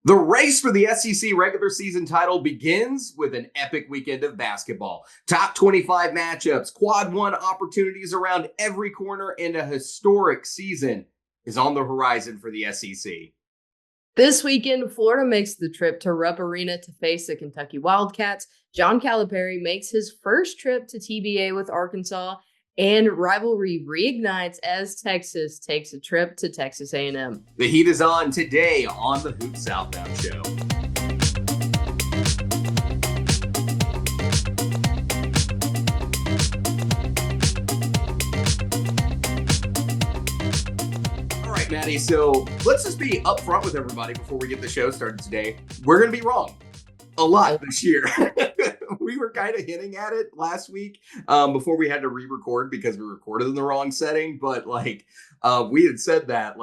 The race for the SEC regular season title begins with an epic weekend of basketball. Top 25 matchups, quad one opportunities around every corner, and a historic season is on the horizon for the SEC. This weekend, Florida makes the trip to Rupp Arena to face the Kentucky Wildcats. John Calipari makes his first trip to TBA with Arkansas, and rivalry reignites as Texas takes a trip to Texas A&M. The heat is on today on the Hoop Southbound Show. All right, Maddie, so let's just be upfront with everybody before we get the show started today. We're going to be wrong a lot this year. We were kind of hinting at it last week before we had to re-record because we recorded in the wrong setting. But we had said that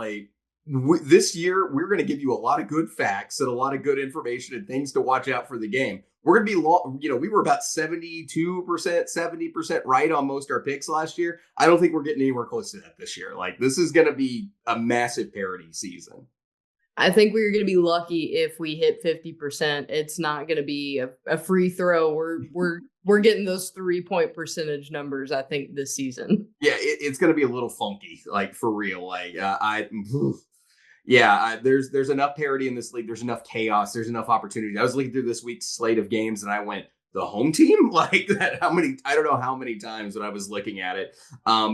this year, we're going to give you a lot of good facts and a lot of good information and things to watch out for the game. We're going to be we were about 72%, 70% right on most of our picks last year. I don't think we're getting anywhere close to that this year. This is going to be a massive parity season. I think we're going to be lucky if we hit 50%. It's not going to be a free throw. We're getting those 3-point percentage numbers, I think, this season. Yeah, it's going to be a little funky, for real. There's enough parity in this league. There's enough chaos. There's enough opportunity. I was looking through this week's slate of games and I went, the home team like that? I don't know how many times when I was looking at it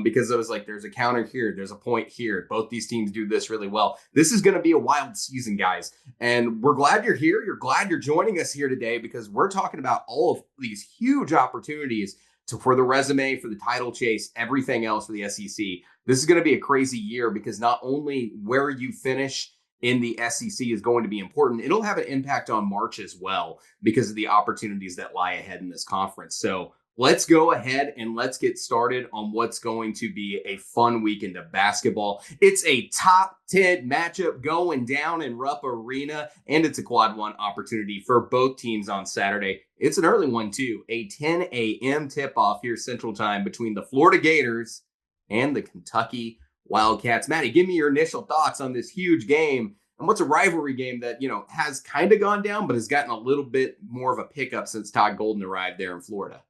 because I was like, there's a counter here. There's a point here. Both these teams do this really well. This is going to be a wild season, guys. And we're glad you're here. You're glad you're joining us here today because we're talking about all of these huge opportunities for the resume, for the title chase, everything else for the SEC. This is going to be a crazy year because not only where you finish in the SEC is going to be important, it'll have an impact on March as well because of the opportunities that lie ahead in this conference. So let's go ahead and let's get started on what's going to be a fun weekend of basketball. It's a top 10 matchup going down in Rupp Arena, and it's a quad one opportunity for both teams on Saturday. It's an early one too, a 10 a.m. tip-off here Central Time between the Florida Gators and the Kentucky Wildcats. Maddie, give me your initial thoughts on this huge game and what's a rivalry game that, has kind of gone down, but has gotten a little bit more of a pickup since Todd Golden arrived there in Florida.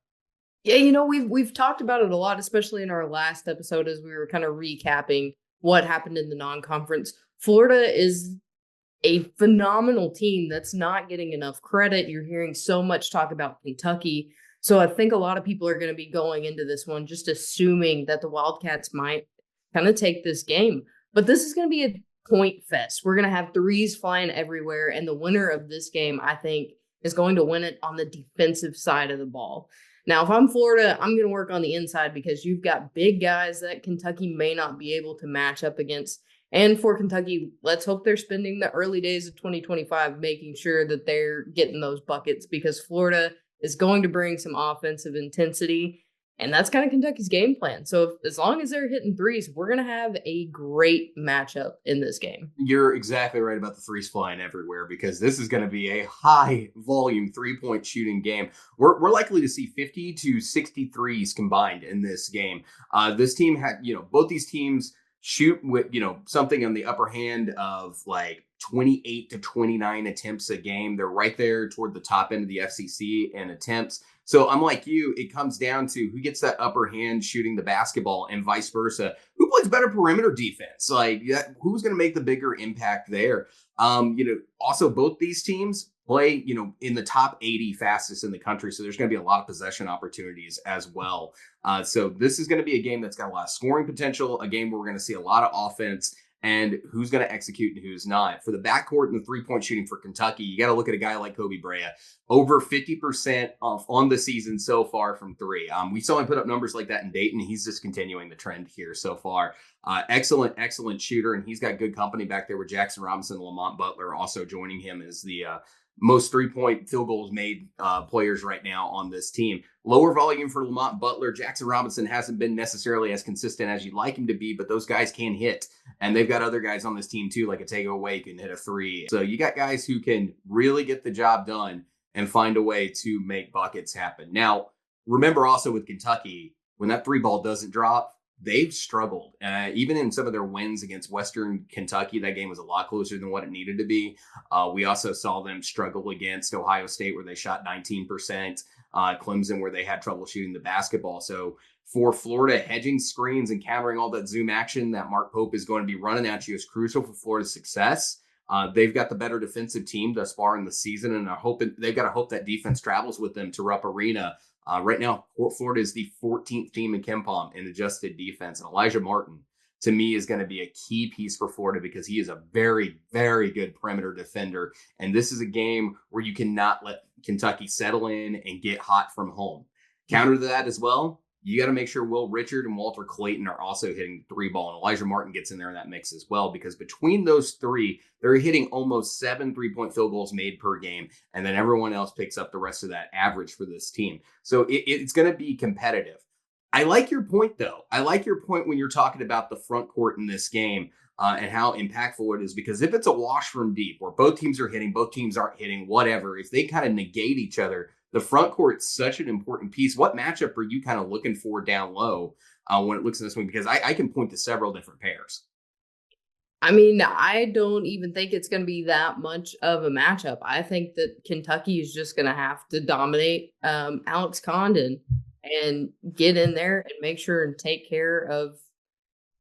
Yeah, we've talked about it a lot, especially in our last episode as we were kind of recapping what happened in the non-conference. Florida is a phenomenal team that's not getting enough credit. You're hearing so much talk about Kentucky. So I think a lot of people are going to be going into this one just assuming that the Wildcats might kind of take this game. But this is going to be a point fest. We're going to have threes flying everywhere. And the winner of this game, I think, is going to win it on the defensive side of the ball. Now, if I'm Florida, I'm going to work on the inside because you've got big guys that Kentucky may not be able to match up against. And for Kentucky, let's hope they're spending the early days of 2025 making sure that they're getting those buckets because Florida is going to bring some offensive intensity. And that's kind of Kentucky's game plan. So as long as they're hitting threes, we're going to have a great matchup in this game. You're exactly right about the threes flying everywhere because this is going to be a high volume 3-point shooting game. We're likely to see 50 to 60 threes combined in this game. This team had, both these teams shoot with, something on the upper hand of 28 to 29 attempts a game. They're right there toward the top end of the FCC in attempts. So I'm like you, it comes down to who gets that upper hand shooting the basketball and vice versa. Who plays better perimeter defense? Who's going to make the bigger impact there? Also both these teams play, in the top 80 fastest in the country. So there's going to be a lot of possession opportunities as well. So this is going to be a game that's got a lot of scoring potential, a game where we're going to see a lot of offense and who's going to execute and who's not. For the backcourt and the 3-point shooting for Kentucky, you got to look at a guy like Koby Brea, over 50% off on the season so far from three. We saw him put up numbers like that in Dayton. He's just continuing the trend here so far. Excellent shooter, and he's got good company back there with Jaxson Robinson and Lamont Butler also joining him as the most 3-point field goals made players right now on this team. Lower volume for Lamont Butler. Jaxson Robinson hasn't been necessarily as consistent as you'd like him to be, but those guys can hit. And they've got other guys on this team too, like a Tego Away can hit a three. So you got guys who can really get the job done and find a way to make buckets happen. Now, remember also with Kentucky, when that three ball doesn't drop, they've struggled. Even in some of their wins against Western Kentucky, that game was a lot closer than what it needed to be. We also saw them struggle against Ohio State, where they shot 19%, Clemson, where they had trouble shooting the basketball. So for Florida, hedging screens and countering all that zoom action that Mark Pope is going to be running at you is crucial for Florida's success. They've got the better defensive team thus far in the season, and they've got to hope that defense travels with them to Rupp Arena. Right now, Florida is the 14th team in KenPom in adjusted defense, and Alijah Martin, to me, is going to be a key piece for Florida because he is a very, very good perimeter defender, and this is a game where you cannot let Kentucky settle in and get hot from home. Counter to that as well, you got to make sure Will Richard and Walter Clayton are also hitting the three ball, and Alijah Martin gets in there in that mix as well, because between those three, they're hitting almost 7 3-point field goals made per game, and then everyone else picks up the rest of that average for this team. So it's going to be competitive. I like your point, though. I like your point when you're talking about the front court in this game and how impactful it is, because if it's a wash from deep where both teams are hitting, both teams aren't hitting, whatever, if they kind of negate each other, the front court's such an important piece. What matchup are you kind of looking for down low when it looks at this one? Because I can point to several different pairs. I mean, I don't even think it's going to be that much of a matchup. I think that Kentucky is just going to have to dominate Alex Condon and get in there and make sure and take care of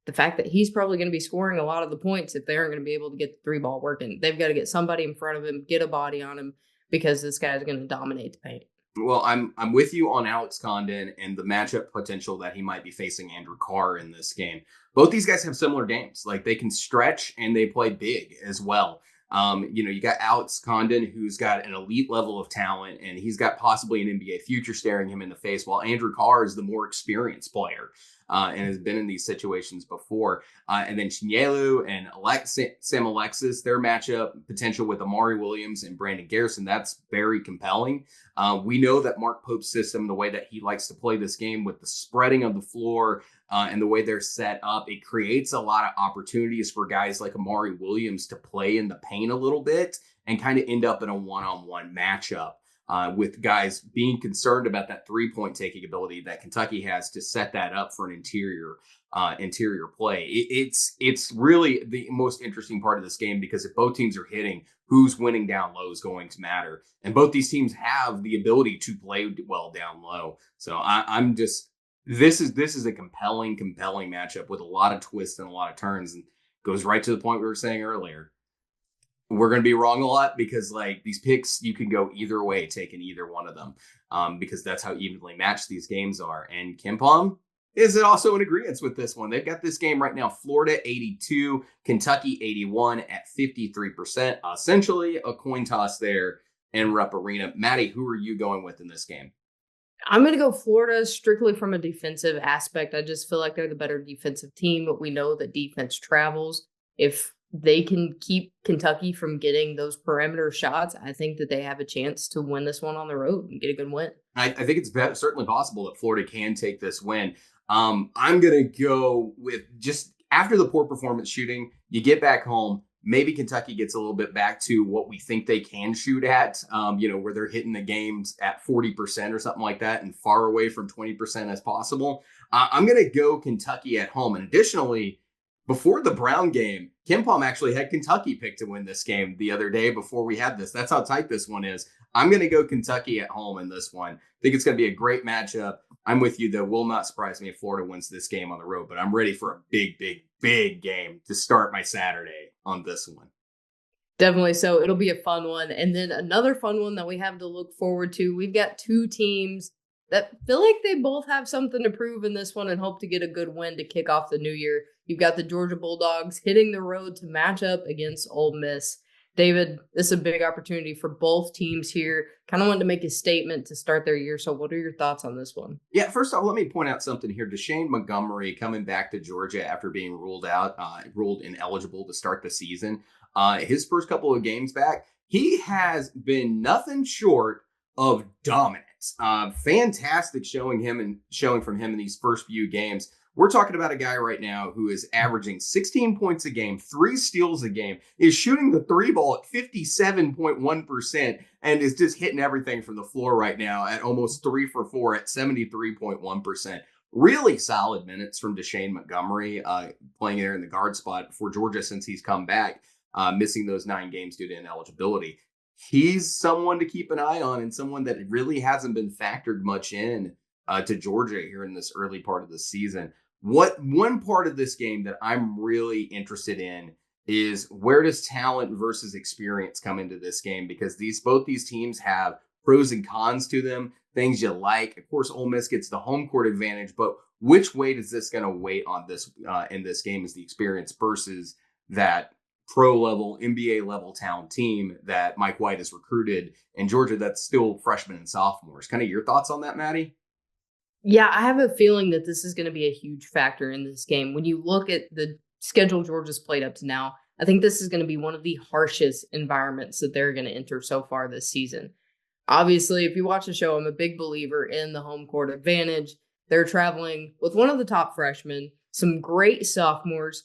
the fact that he's probably going to be scoring a lot of the points if they aren't going to be able to get the three ball working. They've got to get somebody in front of him, get a body on him, because this guy's going to dominate the paint. Well, I'm with you on Alex Condon and the matchup potential that he might be facing Andrew Carr in this game. Both these guys have similar games. Like, they can stretch and they play big as well. You got Alex Condon, who's got an elite level of talent, and he's got possibly an NBA future staring him in the face, while Andrew Carr is the more experienced player and has been in these situations before. And then Chinyelu and Sam Alexis, their matchup potential with Amari Williams and Brandon Garrison, that's very compelling. We know that Mark Pope's system, the way that he likes to play this game with the spreading of the floor and the way they're set up, it creates a lot of opportunities for guys like Amari Williams to play in the paint a little bit and kind of end up in a one-on-one matchup. With guys being concerned about that three-point taking ability that Kentucky has to set that up for an interior play. It's really the most interesting part of this game, because if both teams are hitting, who's winning down low is going to matter. And both these teams have the ability to play well down low. So this is a compelling matchup with a lot of twists and a lot of turns, and goes right to the point we were saying earlier. We're going to be wrong a lot, because like these picks, you can go either way, taking either one of them, because that's how evenly matched these games are. And KenPom is also in agreement with this one. They've got this game right now, Florida 82, Kentucky 81 at 53%. Essentially a coin toss there in Rupp Arena. Maddie, who are you going with in this game? I'm going to go Florida strictly from a defensive aspect. I just feel like they're the better defensive team, but we know that defense travels. If they can keep Kentucky from getting those perimeter shots, I think that they have a chance to win this one on the road and get a good win. I think it's certainly possible that Florida can take this win. I'm going to go with, just after the poor performance shooting, you get back home, maybe Kentucky gets a little bit back to what we think they can shoot at, where they're hitting the games at 40% or something like that, and far away from 20% as possible. I'm going to go Kentucky at home. And additionally, before the Brown game, KenPom actually had Kentucky picked to win this game the other day before we had this. That's how tight this one is. I'm going to go Kentucky at home in this one. I think it's going to be a great matchup. I'm with you, though. Will not surprise me if Florida wins this game on the road, but I'm ready for a big game to start my Saturday on this one. Definitely so. It'll be a fun one. And then another fun one that we have to look forward to. We've got two teams that feel like they both have something to prove in this one and hope to get a good win to kick off the new year. You've got the Georgia Bulldogs hitting the road to match up against Ole Miss. David, this is a big opportunity for both teams here. Kind of wanted to make a statement to start their year. So what are your thoughts on this one? Yeah, first off, let me point out something here. Deshane Montgomery coming back to Georgia after being ruled ineligible to start the season. His first couple of games back, he has been nothing short of dominance. Fantastic showing from him in these first few games. We're talking about a guy right now who is averaging 16 points a game, 3 steals a game, is shooting the three ball at 57.1%, and is just hitting everything from the floor right now at almost 3 for 4 at 73.1%. Really solid minutes from Deshane Montgomery, playing there in the guard spot for Georgia since he's come back, missing those 9 games due to ineligibility. He's someone to keep an eye on and someone that really hasn't been factored much in to Georgia here in this early part of the season. What one part of this game that I'm really interested in is where does talent versus experience come into this game? Because both these teams have pros and cons to them, things you like. Of course, Ole Miss gets the home court advantage, but which weight is this going to weigh on this in this game is the experience versus that pro level, NBA level talent team that Mike White has recruited in Georgia that's still freshmen and sophomores. Kind of your thoughts on that, Maddie? Yeah, I have a feeling that this is going to be a huge factor in this game. When you look at the schedule Georgia's played up to now, I think this is going to be one of the harshest environments that they're going to enter so far this season. Obviously, if you watch the show, I'm a big believer in the home court advantage. They're traveling with one of the top freshmen, some great sophomores,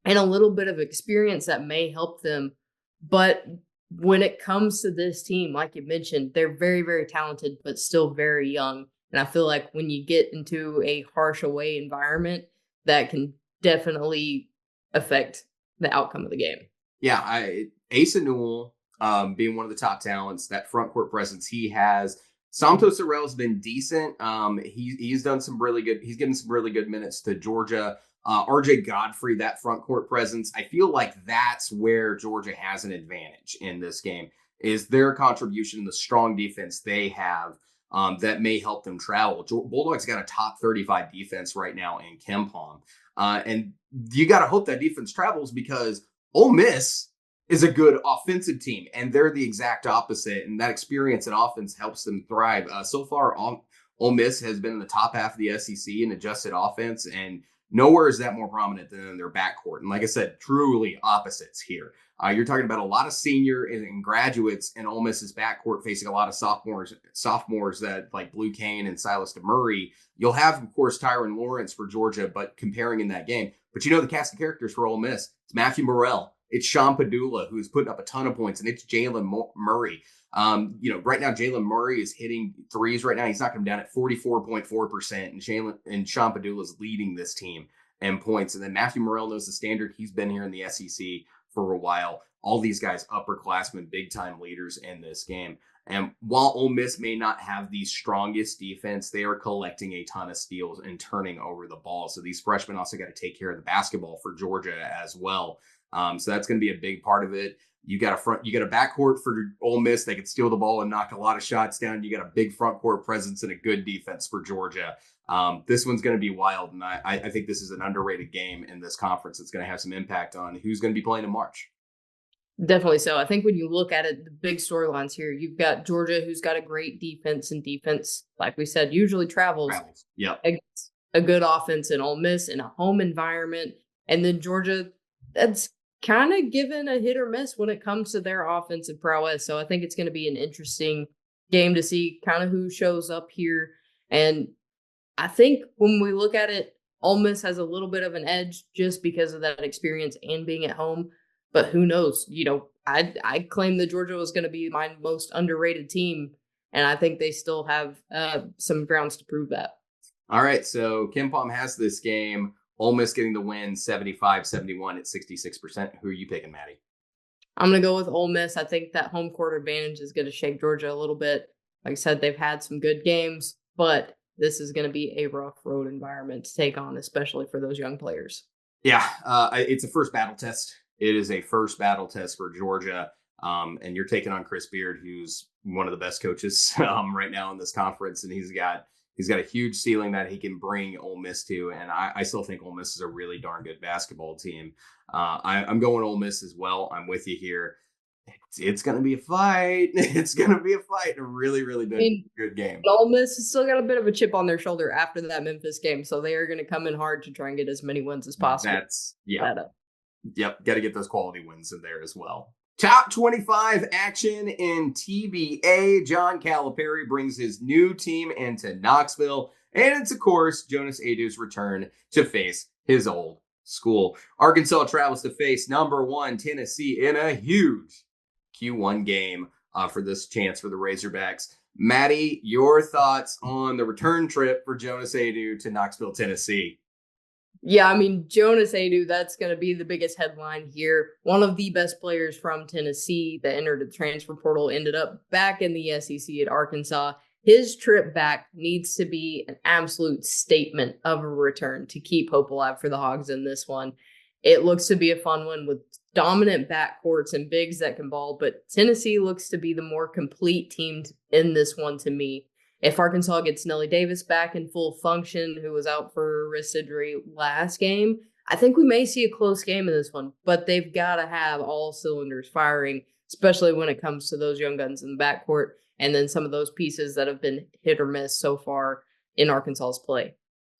and a little bit of experience that may help them. But when it comes to this team, like you mentioned, they're very, very talented, but still very young. And I feel like when you get into a harsh away environment, that can definitely affect the outcome of the game. Yeah, Asa Newell, being one of the top talents, that front court presence he has. Santos Sorrell's been decent. He's done some really good. He's given some really good minutes to Georgia. RJ Godfrey, that front court presence. I feel like that's where Georgia has an advantage in this game is their contribution, the strong defense they have that may help them travel. Bulldogs got a top 35 defense right now in KenPom. And you got to hope that defense travels because Ole Miss is a good offensive team, and they're the exact opposite. And that experience in offense helps them thrive. So far, Ole Miss has been in the top half of the SEC in adjusted offense, and nowhere is that more prominent than in their backcourt. And like I said, truly opposites here. You're talking about a lot of senior and graduates in Ole Miss's backcourt facing a lot of sophomores that like Blue Kane and Silas DeMurray. You'll have, of course, Tyron Lawrence for Georgia, but comparing in that game. But you know the cast of characters for Ole Miss. It's Matthew Morrell. It's Sean Padula, who's putting up a ton of points, and it's Jalen Murray. Right now, Jalen Murray is hitting threes right now. He's knocking them down at 44.4%, and Sean Padula is leading this team in points. And then Matthew Morrell knows the standard. He's been here in the SEC for a while. All these guys, upperclassmen, big-time leaders in this game. And while Ole Miss may not have the strongest defense, they are collecting a ton of steals and turning over the ball. So these freshmen also got to take care of the basketball for Georgia as well. So that's going to be a big part of it. You got a backcourt for Ole Miss. They can steal the ball and knock a lot of shots down. You got a big front court presence and a good defense for Georgia. This one's going to be wild. And I think this is an underrated game in this conference. It's going to have some impact on who's going to be playing in March. Definitely so. I think when you look at it, the big storylines here, you've got Georgia, who's got a great defense, and defense, like we said, usually travels. Yep. Against a good offense in Ole Miss in a home environment. And then Georgia, that's kind of given a hit or miss when it comes to their offensive prowess. So I think it's going to be an interesting game to see kind of who shows up here. And I think when we look at it, Ole Miss has a little bit of an edge just because of that experience and being at home. But who knows? I claim that Georgia was going to be my most underrated team, and I think they still have some grounds to prove that. All right, so KenPom has this game. Ole Miss getting the win 75-71 at 66%. Who are you picking, Maddie? I'm going to go with Ole Miss. I think that home court advantage is going to shake Georgia a little bit. Like I said, they've had some good games, but this is going to be a rough road environment to take on, especially for those young players. Yeah, it's a first battle test. It is a first battle test for Georgia, and you're taking on Chris Beard, who's one of the best coaches right now in this conference, and he's got a huge ceiling that he can bring Ole Miss to, and I still think Ole Miss is a really darn good basketball team. I'm going Ole Miss as well. I'm with you here. It's going to be a fight. It's going to be a fight. A really, really good game. Ole Miss has still got a bit of a chip on their shoulder after that Memphis game, so they are going to come in hard to try and get as many wins as possible. Yep, got to get those quality wins in there as well. Top 25 action in TBA. John Calipari brings his new team into Knoxville, and it's, of course, Jonas Aidoo's return to face his old school. Arkansas travels to face number 1 Tennessee in a huge Q1 game for this chance for the Razorbacks. Maddie, your thoughts on the return trip for Jonas Aidoo to Knoxville, Tennessee? Yeah, I mean, Jonas Aidoo, that's going to be the biggest headline here. One of the best players from Tennessee that entered the transfer portal ended up back in the SEC at Arkansas. His trip back needs to be an absolute statement of a return to keep hope alive for the Hogs in this one. It looks to be a fun one with dominant backcourts and bigs that can ball, but Tennessee looks to be the more complete team in this one to me. If Arkansas gets Nelly Davis back in full function, who was out for wrist injury last game, I think we may see a close game in this one, but they've got to have all cylinders firing, especially when it comes to those young guns in the backcourt and then some of those pieces that have been hit or miss so far in Arkansas's play.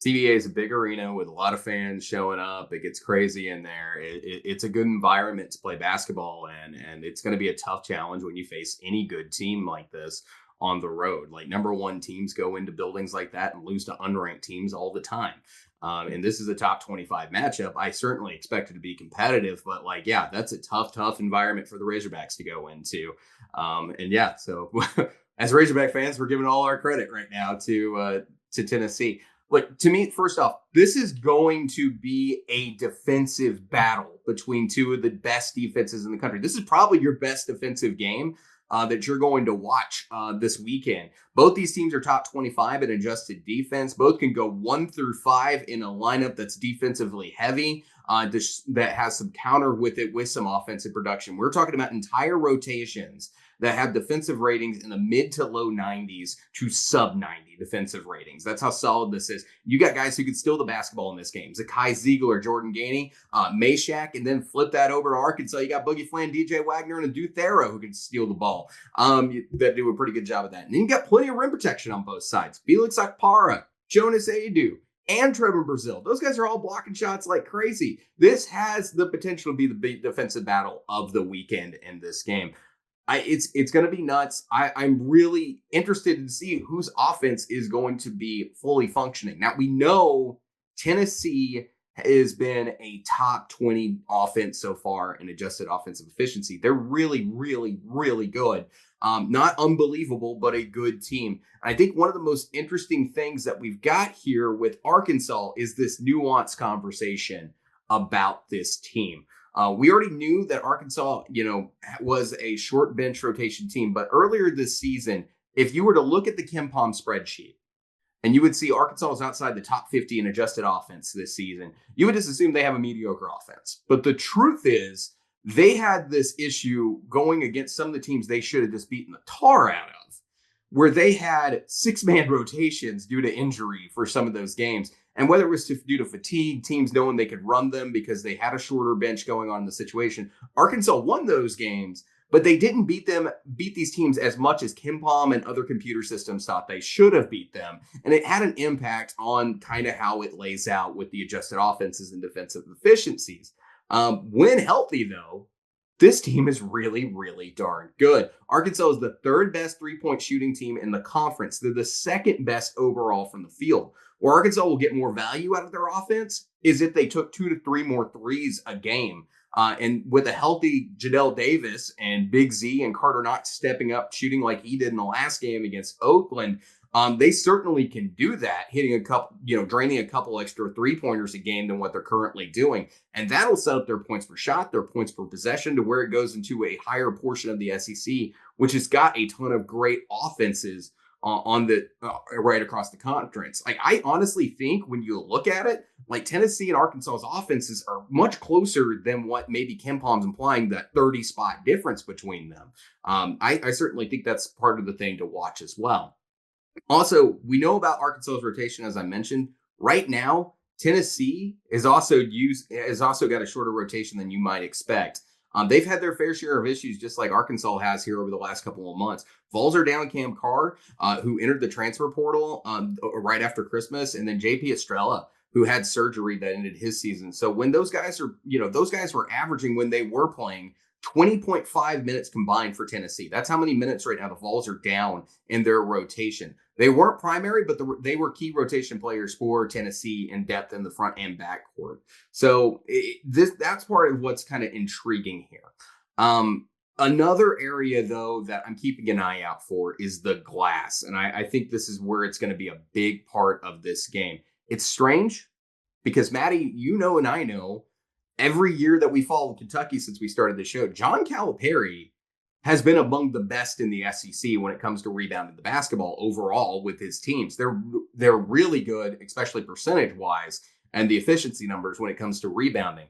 CBA is a big arena with a lot of fans showing up. It gets crazy in there. It's a good environment to play basketball in, and it's going to be a tough challenge when you face any good team like this on the road. Like number one teams go into buildings like that and lose to unranked teams all the time. And this is a top 25 matchup. I certainly expect it to be competitive, but yeah, that's a tough environment for the Razorbacks to go into. And yeah, so as Razorback fans, we're giving all our credit right now to Tennessee. Look, to me, first off, this is going to be a defensive battle between two of the best defenses in the country. This is probably your best defensive game that you're going to watch this weekend. Both these teams are top 25 in adjusted defense. Both can go 1 through 5 in a lineup that's defensively heavy, that has some counter with it with some offensive production. We're talking about entire rotations that have defensive ratings in the mid to low 90s to sub 90 defensive ratings. That's how solid this is. You got guys who can steal the basketball in this game. Zakai, Zeigler, Jordan Gainey, Meshack, and then flip that over to Arkansas. You got Boogie Fland, DJ Wagner, and a Duke Thero who can steal the ball. That do a pretty good job of that. And then you got plenty of rim protection on both sides. Felix Akpara, Jonas Aidoo, and Trevor Brazil. Those guys are all blocking shots like crazy. This has the potential to be the big defensive battle of the weekend in this game. It's going to be nuts. I'm really interested to see whose offense is going to be fully functioning. Now, we know Tennessee has been a top 20 offense so far in adjusted offensive efficiency. They're really, really, really good. Not unbelievable, but a good team. I think one of the most interesting things that we've got here with Arkansas is this nuanced conversation about this team. We already knew that Arkansas, was a short bench rotation team. But earlier this season, if you were to look at the KenPom spreadsheet and you would see Arkansas is outside the top 50 in adjusted offense this season, you would just assume they have a mediocre offense. But the truth is they had this issue going against some of the teams they should have just beaten the tar out of, where they had 6-man rotations due to injury for some of those games. And whether it was due to fatigue, teams knowing they could run them because they had a shorter bench going on in the situation, Arkansas won those games, but they didn't beat these teams as much as KenPom and other computer systems thought they should have beat them. And it had an impact on kind of how it lays out with the adjusted offenses and defensive efficiencies. When healthy, though, this team is really, really darn good. Arkansas is the third best three-point shooting team in the conference. They're the second best overall from the field. Where Arkansas will get more value out of their offense is if they took 2 to 3 more threes a game. And with a healthy Jadell Davis and Big Z and Carter Knox stepping up, shooting like he did in the last game against Oakland, they certainly can do that, hitting a couple, draining a couple extra 3-pointers a game than what they're currently doing. And that'll set up their points per shot, their points per possession to where it goes into a higher portion of the SEC, which has got a ton of great offenses on the right across the conference. I honestly think when you look at it, Tennessee and Arkansas's offenses are much closer than what maybe KenPom's implying, that 30 spot difference between them. I certainly think that's part of the thing to watch as well. Also, we know about Arkansas's rotation, as I mentioned. Right now, Tennessee has also got a shorter rotation than you might expect. They've had their fair share of issues, just like Arkansas has here over the last couple of months. Vols are down Cam Carr, who entered the transfer portal right after Christmas, and then JP Estrella, who had surgery that ended his season. So when those guys were averaging, when they were playing, 20.5 minutes combined for Tennessee. That's how many minutes right now the Vols are down in their rotation. They weren't primary, but they were key rotation players for Tennessee in depth in the front and back court. So that's part of what's kind of intriguing here. Another area, though, that I'm keeping an eye out for is the glass. And I think this is where it's going to be a big part of this game. It's strange because, Maddie, you know, and I know every year that we follow Kentucky since we started the show, John Calipari has been among the best in the SEC when it comes to rebounding the basketball overall with his teams. They're really good, especially percentage-wise, and the efficiency numbers when it comes to rebounding.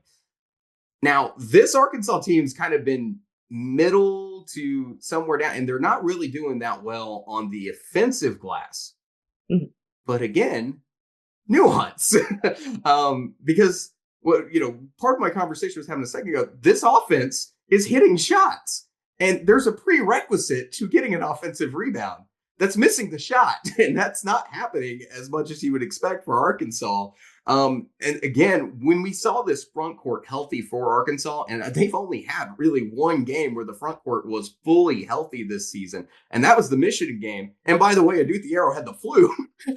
Now, this Arkansas team's kind of been middle to somewhere down, and they're not really doing that well on the offensive glass. Mhm. But again, nuance. Because part of my conversation was having a second ago, this offense is hitting shots. And there's a prerequisite to getting an offensive rebound that's missing the shot. And that's not happening as much as you would expect for Arkansas. And again, when we saw this front court healthy for Arkansas, and they've only had really one game where the front court was fully healthy this season, and that was the Michigan game. And by the way, Adou Thiero had the flu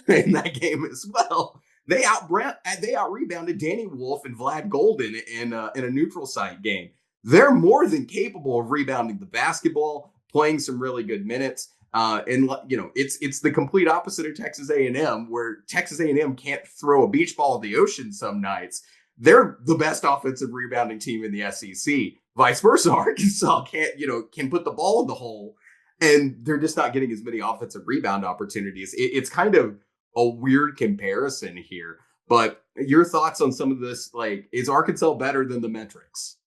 in that game as well. They out rebounded Danny Wolf and Vlad Golden in a neutral site game. They're more than capable of rebounding the basketball, playing some really good minutes. It's the complete opposite of Texas A&M, where Texas A&M can't throw a beach ball in the ocean some nights. They're the best offensive rebounding team in the SEC. Vice versa, Arkansas can put the ball in the hole, and they're just not getting as many offensive rebound opportunities. It's kind of a weird comparison here. But your thoughts on some of this? Like, is Arkansas better than the metrics?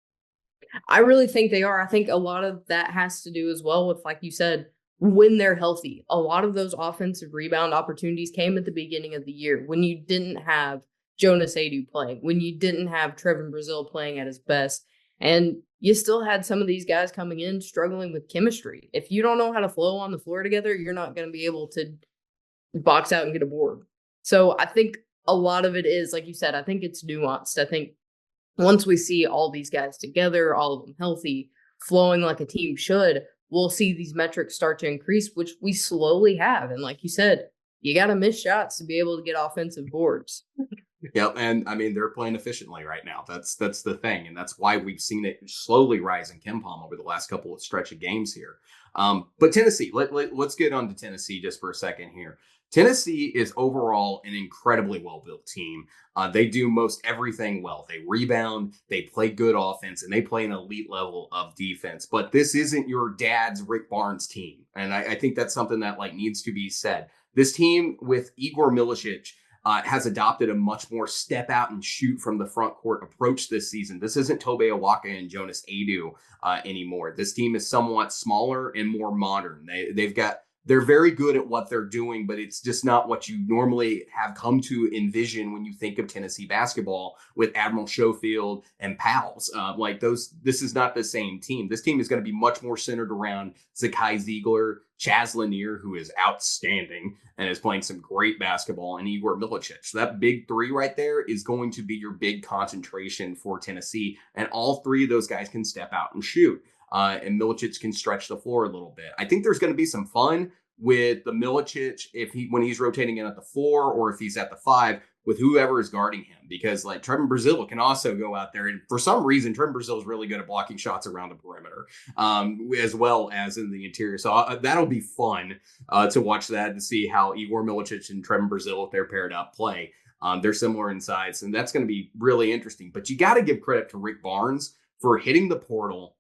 I really think they are. I think a lot of that has to do as well with, like you said, when they're healthy. A lot of those offensive rebound opportunities came at the beginning of the year when you didn't have Jonas Aidoo playing, when you didn't have Trevin Brazile playing at his best, and you still had some of these guys coming in struggling with chemistry. If you don't know how to flow on the floor together, you're not going to be able to box out and get a board. So I think a lot of it is, like you said, I think it's nuanced. I think once we see all these guys together, all of them healthy, flowing like a team should, we'll see these metrics start to increase, which we slowly have. And like you said, you got to miss shots to be able to get offensive boards. Yep, and I mean they're playing efficiently right now. That's the thing, and that's why we've seen it slowly rise in KenPom over the last couple of stretch of games here. But Tennessee, let's get on to Tennessee just for a second here. Tennessee is overall an incredibly well-built team. They do most everything well. They rebound, they play good offense, and they play an elite level of defense. But this isn't your dad's Rick Barnes team, and I think that's something that needs to be said. This team with Igor Milicic has adopted a much more step out and shoot from the front court approach this season. This isn't Tobe Awaka and Jonas Aidoo anymore. This team is somewhat smaller and more modern. They're very good at what they're doing, but it's just not what you normally have come to envision when you think of Tennessee basketball with Admiral Schofield and pals. This is not the same team. This team is going to be much more centered around Zakai Zeigler, Chaz Lanier, who is outstanding and is playing some great basketball, and Igor Milicic. So that big three right there is going to be your big concentration for Tennessee, and all three of those guys can step out and shoot. And Milicic can stretch the floor a little bit. I think there's going to be some fun with the Milicic when he's rotating in at the 4 or if he's at the 5 with whoever is guarding him, because Trevin Brazile can also go out there, and for some reason Trevin Brazile is really good at blocking shots around the perimeter, as well as in the interior. So that'll be fun to watch that and see how Igor Milicic and Trevin Brazile, if they're paired up, play. They're similar in size, and that's going to be really interesting. But you got to give credit to Rick Barnes for hitting the portal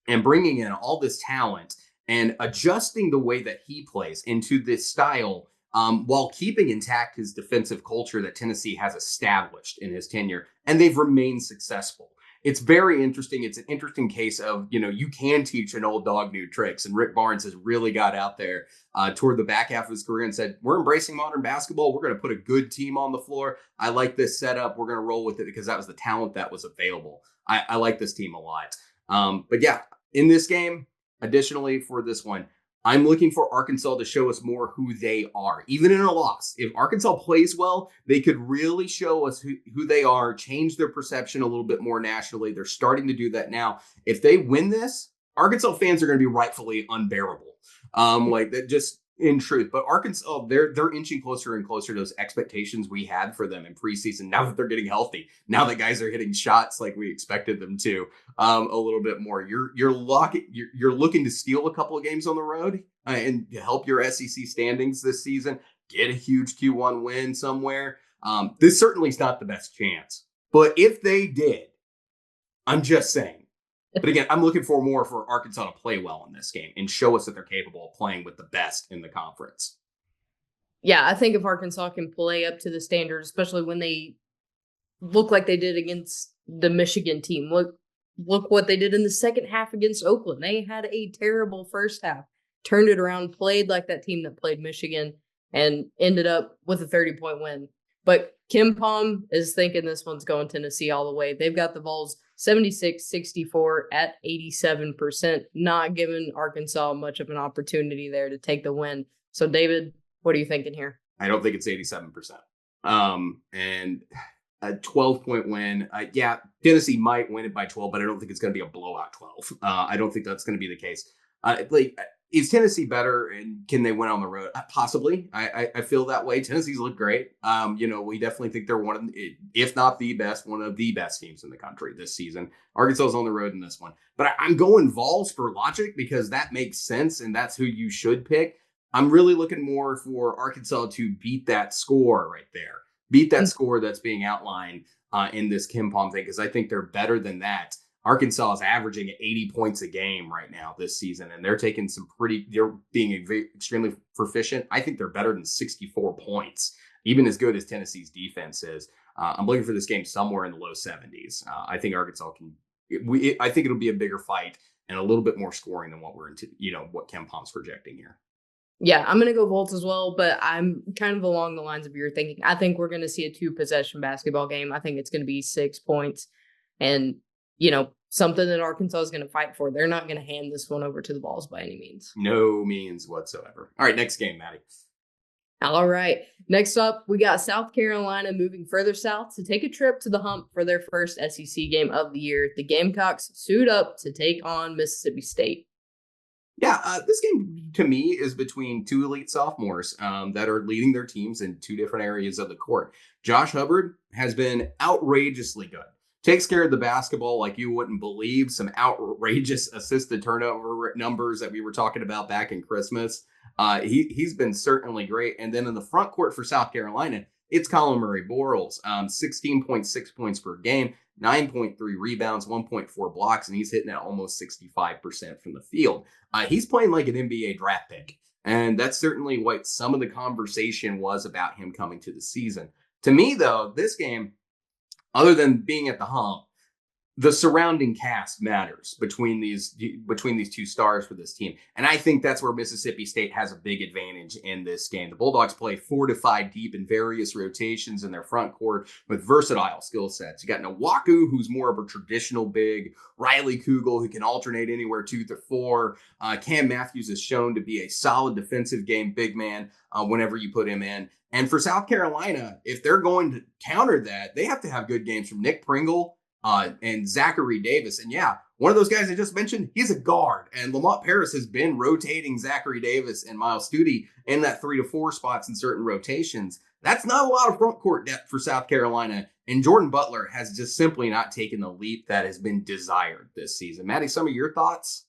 and bringing in all this talent and adjusting the way that he plays into this style, while keeping intact his defensive culture that Tennessee has established in his tenure, and they've remained successful. It's very interesting. It's an interesting case of, you can teach an old dog new tricks, and Rick Barnes has really got out there toward the back half of his career and said, we're embracing modern basketball. We're going to put a good team on the floor. I like this setup. We're going to roll with it because that was the talent that was available. I like this team a lot. But yeah, in this game, additionally for this one, I'm looking for Arkansas to show us more who they are, even in a loss. If Arkansas plays well, they could really show us who they are, change their perception a little bit more nationally. They're starting to do that now. If they win this, Arkansas fans are going to be rightfully unbearable. in truth. But Arkansas, they're inching closer and closer to those expectations we had for them in preseason. Now that they're getting healthy, now that guys are hitting shots like we expected them to, a little bit more. You're looking to steal a couple of games on the road and help your SEC standings this season. Get a huge Q1 win somewhere. This certainly is not the best chance, but if they did, I'm just saying. But again, I'm looking for more for Arkansas to play well in this game and show us that they're capable of playing with the best in the conference. Yeah, I think if Arkansas can play up to the standard, especially when they look like they did against the Michigan team. Look what they did in the second half against Oakland. They had a terrible first half, turned it around, played like that team that played Michigan, and ended up with a 30-point win. But Kim Palm is thinking this one's going Tennessee all the way. They've got the Vols 76-64 at 87%, not giving Arkansas much of an opportunity there to take the win. So, David, what are you thinking here? I don't think it's 87%. And a 12-point win. Yeah, Tennessee might win it by 12, but I don't think it's going to be a blowout 12. I don't think that's going to be the case. Is Tennessee better and can they win on the road? Possibly. I feel that way. Tennessee's looked great. We definitely think they're one of, if not the best, one of the best teams in the country this season. Arkansas is on the road in this one. But I'm going Vols for logic because that makes sense and that's who you should pick. I'm really looking more for Arkansas to beat that score right there. Beat that score that's being outlined in this Kim Palm thing because I think they're better than that. Arkansas is averaging 80 points a game right now this season, and they're taking they're being extremely proficient. I think they're better than 64 points, even as good as Tennessee's defense is. I'm looking for this game somewhere in the low 70s. I think Arkansas I think it'll be a bigger fight and a little bit more scoring than what we're into, what Kim Palm's projecting here. Yeah, I'm going to go Volts as well, but I'm kind of along the lines of your thinking. I think we're going to see a 2-possession basketball game. I think it's going to be 6 points and, something that Arkansas is going to fight for. They're not going to hand this one over to the Vols by any means. No means whatsoever. All right, next game, Maddie. All right. Next up, we got South Carolina moving further south to take a trip to the hump for their first SEC game of the year. The Gamecocks suit up to take on Mississippi State. Yeah, this game to me is between two elite sophomores that are leading their teams in two different areas of the court. Josh Hubbard has been outrageously good. Takes care of the basketball like you wouldn't believe. Some outrageous assisted turnover numbers that we were talking about back in Christmas. He's been certainly great. And then in the front court for South Carolina, it's Calipari, 16.6 points per game, 9.3 rebounds, 1.4 blocks, and he's hitting at almost 65% from the field. He's playing like an NBA draft pick. And that's certainly what some of the conversation was about him coming to the season. To me, though, this game, other than being at the hump, the surrounding cast matters between these two stars for this team. And I think that's where Mississippi State has a big advantage in this game. The Bulldogs play 4 to 5 deep in various rotations in their front court with versatile skill sets. You got Nwaku, who's more of a traditional big, Riley Kugel, who can alternate anywhere 2 to 4. Cam Matthews is shown to be a solid defensive game big man whenever you put him in. And for South Carolina, if they're going to counter that, they have to have good games from Nick Pringle and Zachary Davis. And yeah, one of those guys I just mentioned, he's a guard. And Lamont Paris has been rotating Zachary Davis and Miles Stute in that 3 to 4 spots in certain rotations. That's not a lot of front court depth for South Carolina. And Jordan Butler has just simply not taken the leap that has been desired this season. Maddie, some of your thoughts?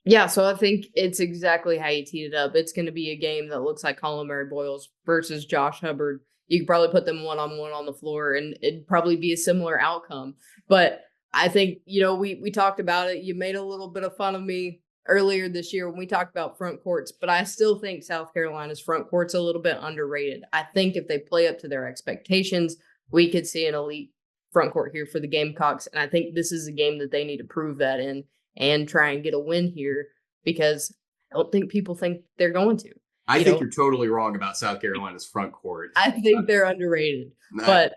Yeah, so I think it's exactly how you teed it up. It's going to be a game that looks like Colin Murray Boyles versus Josh Hubbard. You could probably put them one-on-one on the floor, and it'd probably be a similar outcome. But I think, we talked about it. You made a little bit of fun of me earlier this year when we talked about front courts, but I still think South Carolina's front court's a little bit underrated. I think if they play up to their expectations, we could see an elite front court here for the Gamecocks, and I think this is a game that they need to prove that in and try and get a win here because I don't think people think they're going to. I think you're totally wrong about South Carolina's front court. I think they're underrated, but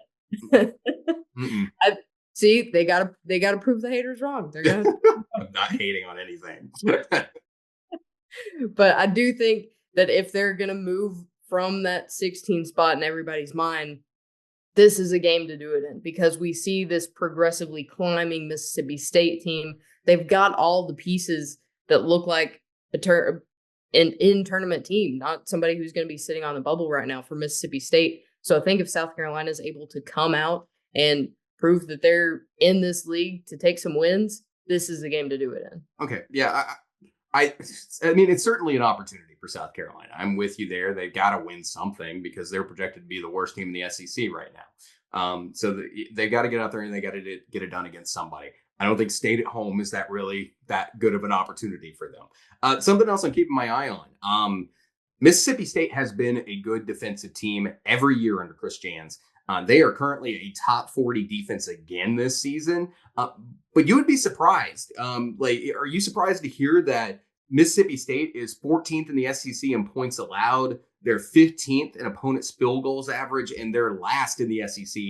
see, they gotta prove the haters wrong. They're gonna. I'm not hating on anything, but I do think that if they're gonna move from that 16 spot in everybody's mind, this is a game to do it in because we see this progressively climbing Mississippi State team. They've got all the pieces that look like an in-tournament team, not somebody who's going to be sitting on the bubble right now for Mississippi State. So I think if South Carolina is able to come out and prove that they're in this league to take some wins, this is the game to do it in. Okay, yeah, I mean, it's certainly an opportunity for South Carolina. I'm with you there. They've got to win something because they're projected to be the worst team in the SEC right now. So they got to get out there and they got to get it done against somebody. I don't think State at home is that good of an opportunity for them. Something else I'm keeping my eye on. Mississippi State has been a good defensive team every year under Chris Jans. They are currently a top 40 defense again this season. But you would be surprised. Are you surprised to hear that Mississippi State is 14th in the SEC in points allowed? They're 15th in opponents' field goals average, and they're last in the SEC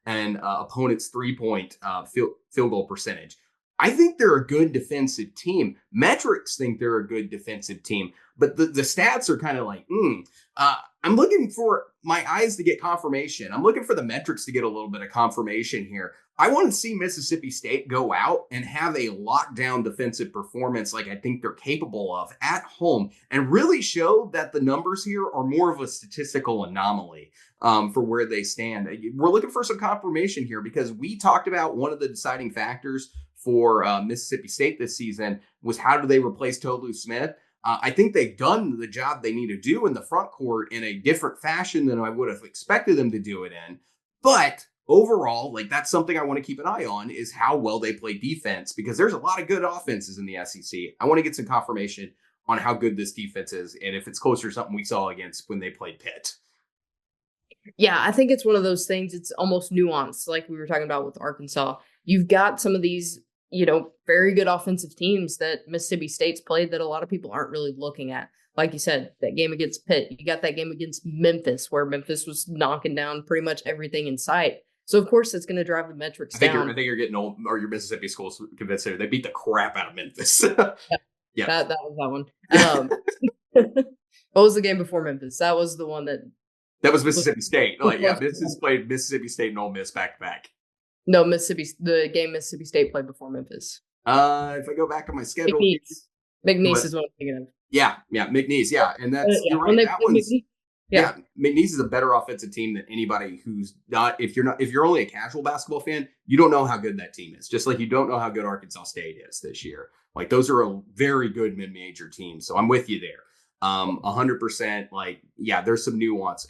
and opponents' 3-point field goal percentage. I think they're a good defensive team. Metrics think they're a good defensive team, but the stats are kind of like, I'm looking for my eyes to get confirmation. I'm looking for the metrics to get a little bit of confirmation here. I want to see Mississippi State go out and have a lockdown defensive performance like I think they're capable of at home and really show that the numbers here are more of a statistical anomaly for where they stand. We're looking for some confirmation here because we talked about one of the deciding factors for Mississippi State this season was how do they replace Tolu Smith? I think they've done the job they need to do in the front court in a different fashion than I would have expected them to do it in. But overall, that's something I want to keep an eye on is how well they play defense because there's a lot of good offenses in the SEC. I want to get some confirmation on how good this defense is and if it's closer to something we saw against when they played Pitt. Yeah, I think it's one of those things. It's almost nuanced, like we were talking about with Arkansas. You've got some of these very good offensive teams that Mississippi State's played that a lot of people aren't really looking at. Like you said, that game against Pitt, you got that game against Memphis where Memphis was knocking down pretty much everything in sight. So, of course, that's going to drive the metrics down. I think you're getting old, or your Mississippi schools convinced they beat the crap out of Memphis. Yeah. That was that one. What was the game before Memphis? That was the one that was Mississippi State. Memphis played Mississippi State and Ole Miss back to back. No, the game Mississippi State played before Memphis. If I go back on my schedule, McNeese is what I'm thinking of. Yeah, McNeese, yeah, and that's you're right. That one's McNeese is a better offensive team than anybody who's not. If you're only a casual basketball fan, you don't know how good that team is. Just like you don't know how good Arkansas State is this year. Those are a very good mid-major team. So I'm with you there. 100%. There's some nuance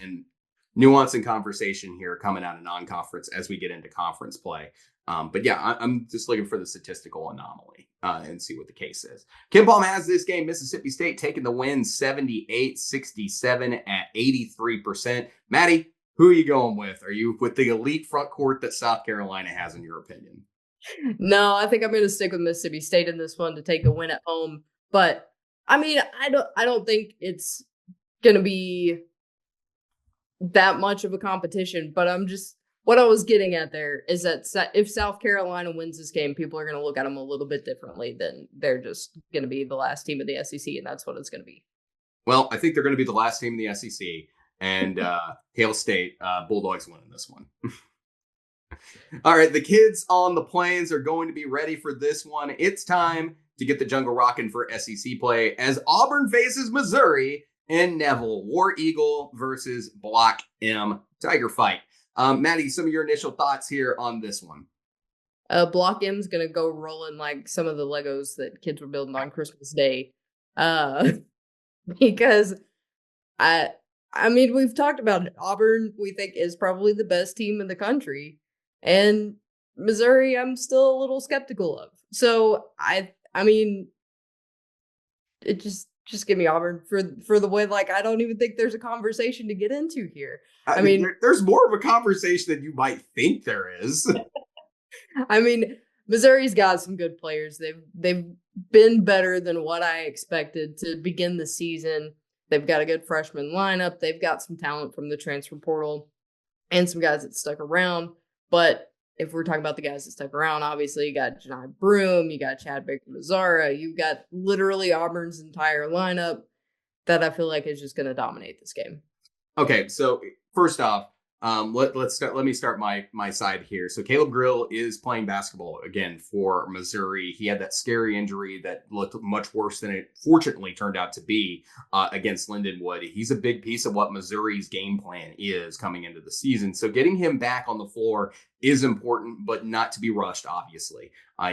and conversation here coming out of non-conference as we get into conference play. But yeah, I'm just looking for the statistical anomaly and see what the case is. Kim Palm has this game, Mississippi State taking the win 78-67 at 83%. Maddie, who are you going with? Are you with the elite front court that South Carolina has, in your opinion? No, I think I'm going to stick with Mississippi State in this one to take a win at home. But I mean, I don't think it's going to be that much of a competition, but what I was getting at there is that if South Carolina wins this game, people are going to look at them a little bit differently than they're just going to be the last team of the SEC, and that's what it's going to be. Well, I think they're going to be the last team in the SEC, and Hail State Bulldogs winning this one. All right, the kids on the plains are going to be ready for this one. It's time to get the jungle rocking for SEC play as Auburn faces Missouri in Neville. War Eagle versus Block M Tiger fight. Maddie, some of your initial thoughts here on this one. Block M's going to go rolling like some of the Legos that kids were building on Christmas Day. Because I mean, we've talked about it. Auburn, we think, is probably the best team in the country. And Missouri, I'm still a little skeptical of. So, I mean, it just give me Auburn for the way, I don't even think there's a conversation to get into here. I mean, there's more of a conversation than you might think there is. I mean, Missouri's got some good players. They've been better than what I expected to begin the season. They've got a good freshman lineup. They've got some talent from the transfer portal and some guys that stuck around. But if we're talking about the guys that stuck around, obviously you got Johni Broome, you got Chad Baker-Mazara, you've got literally Auburn's entire lineup that I feel like is just going to dominate this game. Okay, so first off, Let me start my side here. So Caleb Grill is playing basketball again for Missouri. He had that scary injury that looked much worse than it fortunately turned out to be against Lindenwood. He's a big piece of what Missouri's game plan is coming into the season. So getting him back on the floor is important, but not to be rushed, obviously.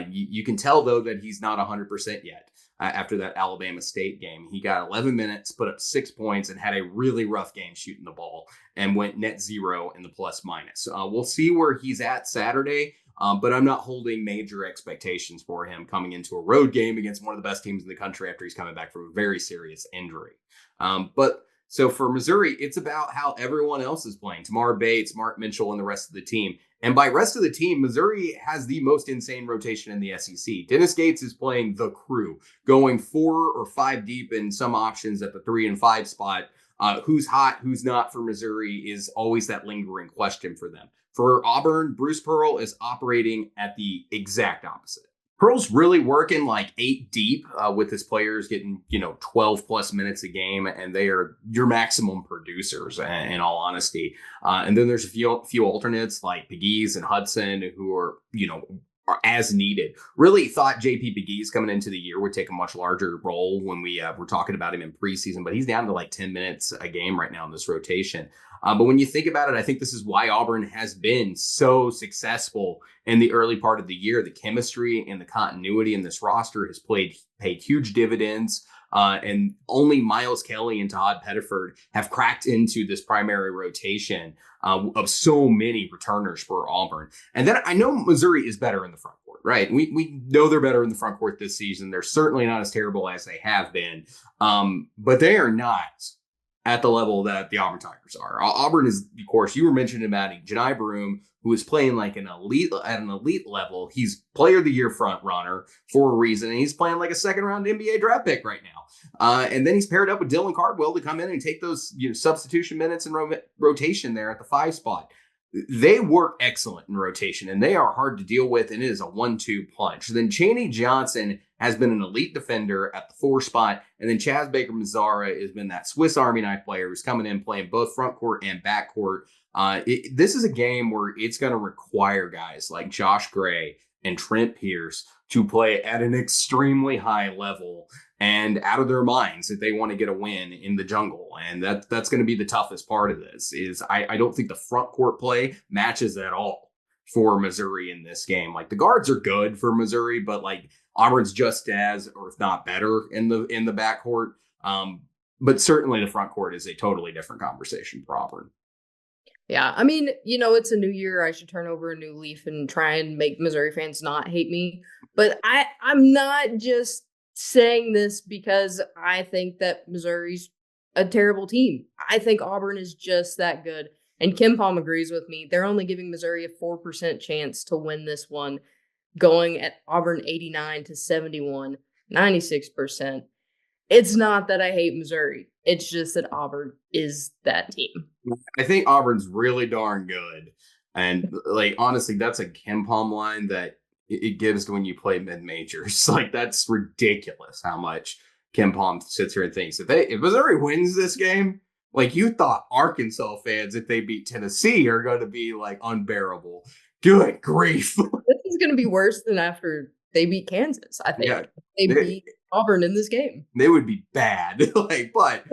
You can tell, though, that he's not 100% yet. After that Alabama State game, he got 11 minutes, put up 6 points, and had a really rough game shooting the ball and went net zero in the plus minus. We'll see where he's at Saturday, but I'm not holding major expectations for him coming into a road game against one of the best teams in the country after he's coming back from a very serious injury. But so for Missouri, it's about how everyone else is playing. Tamar Bates, Mark Mitchell, and the rest of the team. And by rest of the team, Missouri has the most insane rotation in the SEC. Dennis Gates is playing the crew, going 4 or 5 deep in some options at the 3 and 5 spot. Who's hot, who's not for Missouri is always that lingering question for them. For Auburn, Bruce Pearl is operating at the exact opposite. Pearl's really working like 8 deep with his players getting, 12 plus minutes a game, and they are your maximum producers in all honesty. And then there's a few alternates like Pegues and Hudson who are as needed. Really thought JP Pegues coming into the year would take a much larger role when we were talking about him in preseason, but he's down to like 10 minutes a game right now in this rotation. But when you think about it, I think this is why Auburn has been so successful in the early part of the year. The chemistry and the continuity in this roster has paid huge dividends. And only Miles Kelly and Todd Pettiford have cracked into this primary rotation of so many returners for Auburn. And then I know Missouri is better in the front court, right? We know they're better in the front court this season. They're certainly not as terrible as they have been, but they are not at the level that the Auburn Tigers are. Auburn is, of course, you were mentioning about Johni Broome, who is playing like at an elite level. He's player of the year front runner for a reason, and he's playing like a second round NBA draft pick right now. And then he's paired up with Dylan Cardwell to come in and take those substitution minutes and rotation there at the 5 spot. They work excellent in rotation, and they are hard to deal with, and it is a 1-2 punch. Then Chaney Johnson has been an elite defender at the 4 spot, and then Chaz Baker-Mazara has been that Swiss Army knife player who's coming in playing both front court and back court. This is a game where it's going to require guys like Josh Gray and Trent Pierce to play at an extremely high level and out of their minds if they want to get a win in the jungle. And that's going to be the toughest part of this. Is I don't think the front court play matches at all for Missouri in this game. Like, the guards are good for Missouri, but like Auburn's just as, or if not better, in the backcourt. But certainly the front court is a totally different conversation for Auburn. Yeah, I mean, it's a new year. I should turn over a new leaf and try and make Missouri fans not hate me. But I'm not just saying this because I think that Missouri's a terrible team. I think Auburn is just that good. And Kim Palm agrees with me. They're only giving Missouri a 4% chance to win this one, going at Auburn 89 to 71, 96%. It's not that I hate Missouri. It's just that Auburn is that team. I think Auburn's really darn good. And like, honestly, that's a Kim Palm line that it gives when you play mid-majors. Like, that's ridiculous how much Kim Palm sits here and thinks if Missouri wins this game, like, you thought Arkansas fans, if they beat Tennessee, are going to be like unbearable. Good grief. This is going to be worse than after they beat Kansas, I think. Yeah, they beat Auburn in this game. They would be bad. But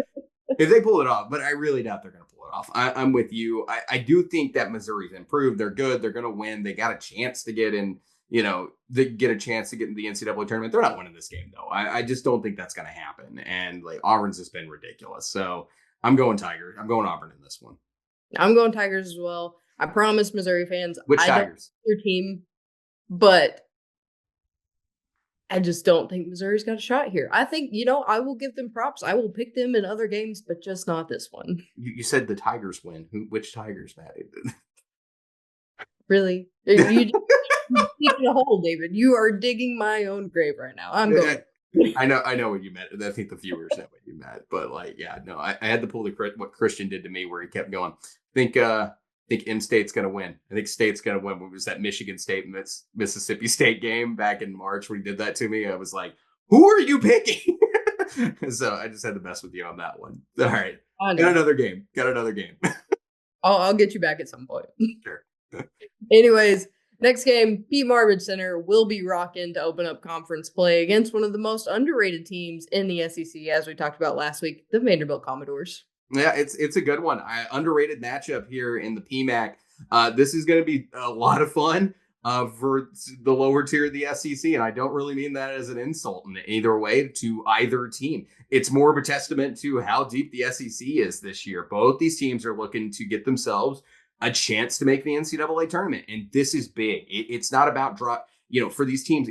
if they pull it off, but I really doubt they're going to pull it off. I'm with you. I do think that Missouri's improved. They're good. They're going to win. They got a chance to get in, they get a chance to get in the NCAA tournament. They're not winning this game, though. I just don't think that's going to happen. And like, Auburn's just been ridiculous. So I'm going Tigers. I'm going Auburn in this one. I'm going Tigers as well. I promise, Missouri fans. Which Tigers? Your team, but I just don't think Missouri's got a shot here. I think, I will give them props. I will pick them in other games, but just not this one. You said the Tigers win. Which Tigers, Matt? Really? You're digging a hole, David. You are digging my own grave right now. I'm going. I know what you meant. I think the viewers know what you meant. But like, yeah, no, I had to pull what Christian did to me, where he kept going. I think in-state's going to win. I think state's going to win. When it was that Michigan State Mississippi State game back in March when he did that to me, I was like, who are you picking? So I just had to mess with you on that one. All right. Got another game. I'll get you back at some point. Sure. Anyways, next game, Pete Maravich Center will be rocking to open up conference play against one of the most underrated teams in the SEC, as we talked about last week, the Vanderbilt Commodores. Yeah, it's a good one. Underrated matchup here in the PMAC. This is going to be a lot of fun for the lower tier of the SEC, and I don't really mean that as an insult in either way to either team. It's more of a testament to how deep the SEC is this year. Both these teams are looking to get themselves a chance to make the NCAA tournament, and this is big. It's not about drop. For these teams,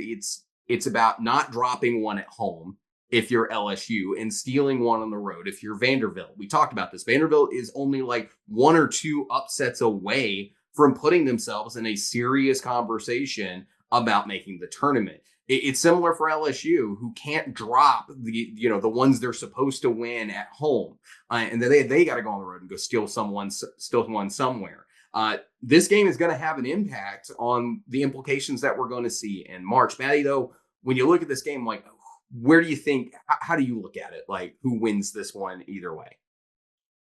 it's about not dropping one at home if you're LSU and stealing one on the road if you're Vanderbilt. We talked about this. Vanderbilt is only like one or two upsets away from putting themselves in a serious conversation about making the tournament. It's similar for LSU, who can't drop the ones they're supposed to win at home, and then they got to go on the road and go steal one somewhere. This game is going to have an impact on the implications that we're going to see in March. Maddie, though, when you look at this game, like, where do you think, how do you look at it? Like, who wins this one either way?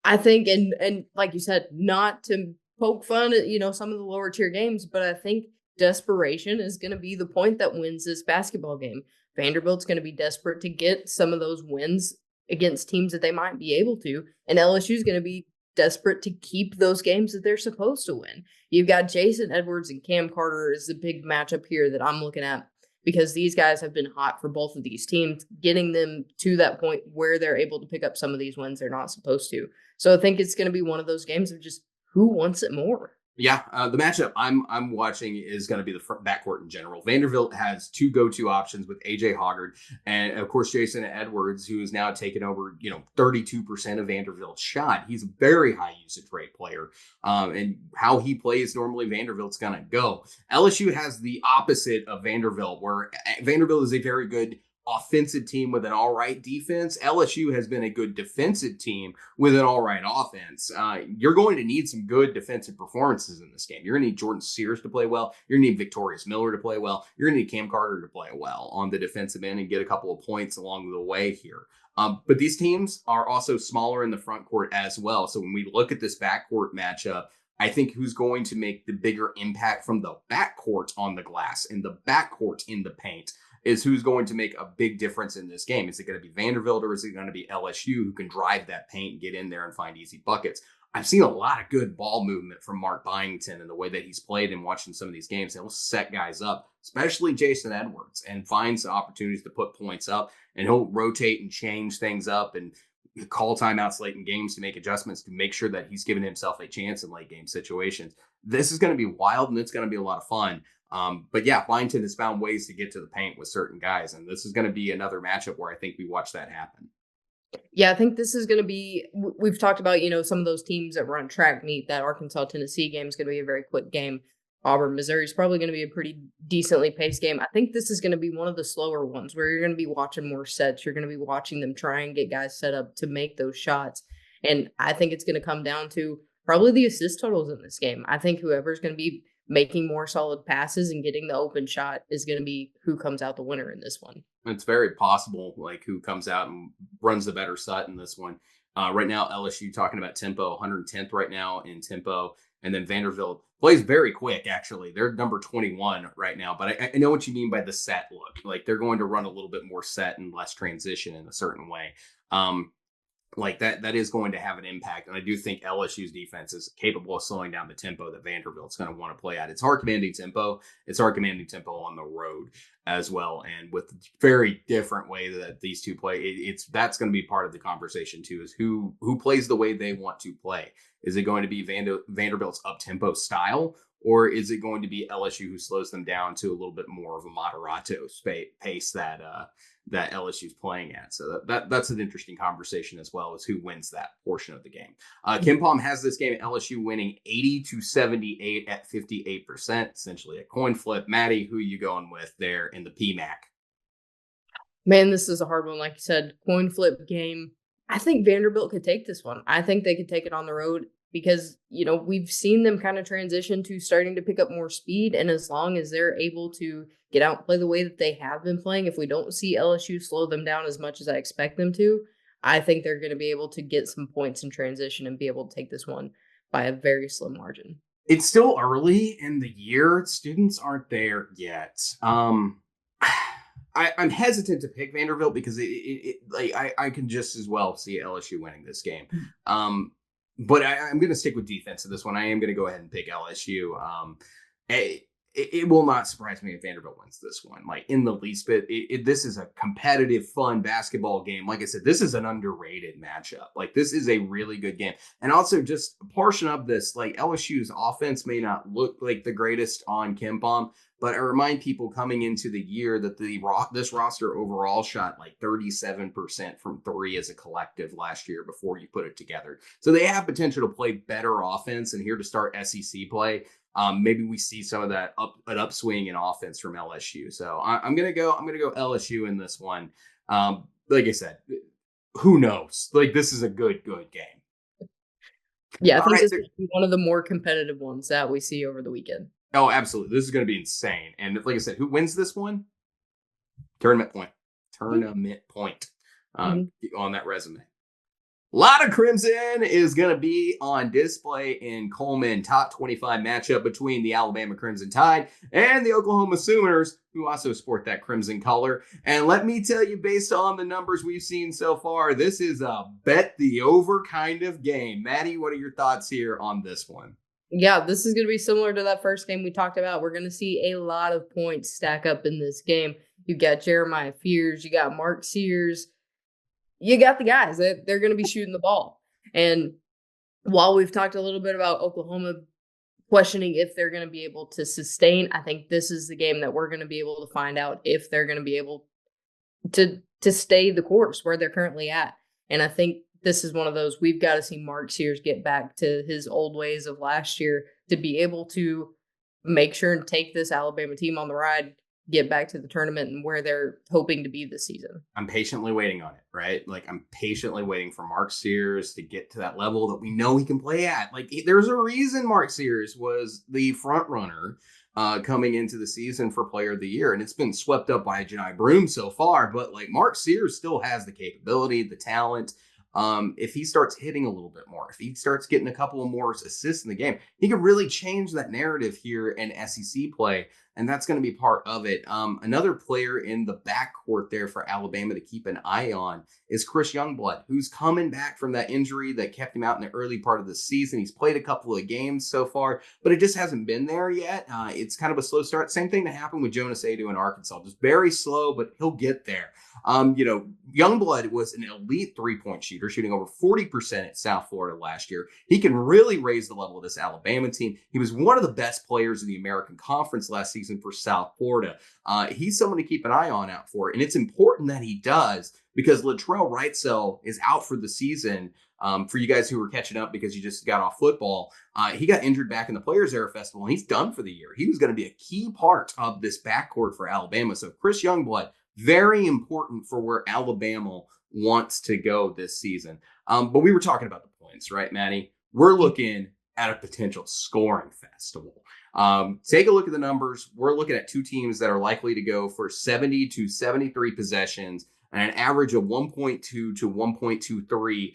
I think, and like you said, not to poke fun at, some of the lower tier games, but I think desperation is going to be the point that wins this basketball game. Vanderbilt's going to be desperate to get some of those wins against teams that they might be able to, and LSU is going to be desperate to keep those games that they're supposed to win. You've got Jason Edwards and Cam Carter is the big matchup here that I'm looking at, because these guys have been hot for both of these teams, getting them to that point where they're able to pick up some of these wins they're not supposed to. So I think it's going to be one of those games of just who wants it more. Yeah, the matchup I'm watching is going to be the backcourt in general. Vanderbilt has two go-to options with AJ Hoggard and, of course, Jason Edwards, who is now taken over, 32% of Vanderbilt's shot. He's a very high usage rate player, and how he plays normally, Vanderbilt's going to go. LSU has the opposite of Vanderbilt, where Vanderbilt is a very good offensive team with an all right defense. LSU has been a good defensive team with an all right offense. You're going to need some good defensive performances in this game. You're going to need Jordan Sears to play well. You're going to need Victorious Miller to play well. You're going to need Cam Carter to play well on the defensive end and get a couple of points along the way here. But these teams are also smaller in the front court as well. So when we look at this backcourt matchup, I think who's going to make the bigger impact from the backcourt on the glass and the backcourt in the paint is who's going to make a big difference in this game. Is it going to be Vanderbilt, or is it going to be LSU, who can drive that paint and get in there and find easy buckets? I've seen a lot of good ball movement from Mark Byington and the way that he's played and watching some of these games. He'll set guys up, especially Jason Edwards, and finds opportunities to put points up, and he'll rotate and change things up and call timeouts late in games to make adjustments to make sure that he's giving himself a chance in late game situations. This is going to be wild, and it's going to be a lot of fun. But yeah, Byington has found ways to get to the paint with certain guys, and this is going to be another matchup where I think we watch that happen. Yeah, I think this is going to be, we've talked about, some of those teams that run track meet. That Arkansas-Tennessee game is going to be a very quick game. Auburn, Missouri is probably going to be a pretty decently paced game. I think this is going to be one of the slower ones where you're going to be watching more sets. You're going to be watching them try and get guys set up to make those shots. And I think it's going to come down to probably the assist totals in this game. I think whoever's going to be making more solid passes and getting the open shot is going to be who comes out the winner in this one. It's very possible, like, who comes out and runs the better set in this one. Right now, LSU talking about tempo, 110th right now in tempo. And then Vanderbilt plays very quick, actually. They're number 21 right now. But I know what you mean by the set look. Like, they're going to run a little bit more set and less transition in a certain way. Like that is going to have an impact. And I do think LSU's defense is capable of slowing down the tempo that Vanderbilt's going to want to play at. It's hard commanding tempo. It's hard commanding tempo on the road as well. And with the very different way that these two play, that's going to be part of the conversation too, is who plays the way they want to play. Is it going to be Vanderbilt's up-tempo style, or is it going to be LSU who slows them down to a little bit more of a moderato pace that LSU's playing at? So that's an interesting conversation as well, as who wins that portion of the game. KenPom has this game at LSU winning 80-78 at 58%, essentially a coin flip. Maddie, who are you going with there in the PMAC? Man, this is a hard one. Like you said, coin flip game. I think Vanderbilt could take this one. I think they could take it on the road because, we've seen them kind of transition to starting to pick up more speed. And as long as they're able to get out and play the way that they have been playing, if we don't see LSU slow them down as much as I expect them to, I think they're going to be able to get some points in transition and be able to take this one. by a very slim margin. It's still early in the year. Students aren't there yet. I'm hesitant to pick Vanderbilt because I can just as well see LSU winning this game. But I'm going to stick with defense in this one. I am going to go ahead and pick LSU. It will not surprise me if Vanderbilt wins this one, like in the least bit. This is a competitive, fun basketball game. Like I said, this is an underrated matchup. Like this is a really good game. And also just a portion of this, like LSU's offense may not look like the greatest on KenPom, but I remind people coming into the year that this roster overall shot like 37% from three as a collective last year before you put it together. So they have potential to play better offense, and here to start SEC play. Maybe we see some of that an upswing in offense from LSU. So I'm gonna go LSU in this one. Like I said, who knows? Like this is a good game. Yeah, I think this is one of the more competitive ones that we see over the weekend. Oh, absolutely. This is going to be insane. And like I said, who wins this one? Tournament point on that resume. A lot of Crimson is going to be on display in Coleman. Top 25 matchup between the Alabama Crimson Tide and the Oklahoma Sooners, who also sport that crimson color. And let me tell you, based on the numbers we've seen so far, this is a bet the over kind of game. Maddie, what are your thoughts here on this one? Yeah, this is going to be similar to that first game we talked about. We're going to see a lot of points stack up in this game. You got Jeremiah Fears, you got Mark Sears. You got the guys that they're going to be shooting the ball. And while we've talked a little bit about Oklahoma questioning if they're going to be able to sustain, I think this is the game that we're going to be able to find out if they're going to be able to stay the course where they're currently at. And I think this is one of those, we've got to see Mark Sears get back to his old ways of last year to be able to make sure and take this Alabama team on the ride, get back to the tournament and where they're hoping to be this season. I'm patiently waiting on it, right? Like I'm patiently waiting for Mark Sears to get to that level that we know he can play at. Like there's a reason Mark Sears was the front runner coming into the season for Player of the Year, and it's been swept up by Johni Broome so far. But like Mark Sears still has the capability, the talent. If he starts hitting a little bit more, if he starts getting a couple of more assists in the game, he could really change that narrative here in SEC play. And that's going to be part of it. Another player in the backcourt there for Alabama to keep an eye on is Chris Youngblood, who's coming back from that injury that kept him out in the early part of the season. He's played a couple of games so far, but it just hasn't been there yet. It's kind of a slow start. Same thing that happened with Jonas Aidoo in Arkansas. Just very slow, but he'll get there. Youngblood was an elite three-point shooter, shooting over 40% at South Florida last year. He can really raise the level of this Alabama team. He was one of the best players in the American Conference last season for South Florida. He's someone to keep an eye on out for. And it's important that he does because Latrell Wrightsell is out for the season. For you guys who were catching up because you just got off football, he got injured back in the Players Era Festival and he's done for the year. He was going to be a key part of this backcourt for Alabama. So Chris Youngblood, very important for where Alabama wants to go this season. But we were talking about the points, right, Maddie? We're looking at a potential scoring festival. Take a look at the numbers. We're looking at two teams that are likely to go for 70 to 73 possessions and an average of 1.2 to 1.23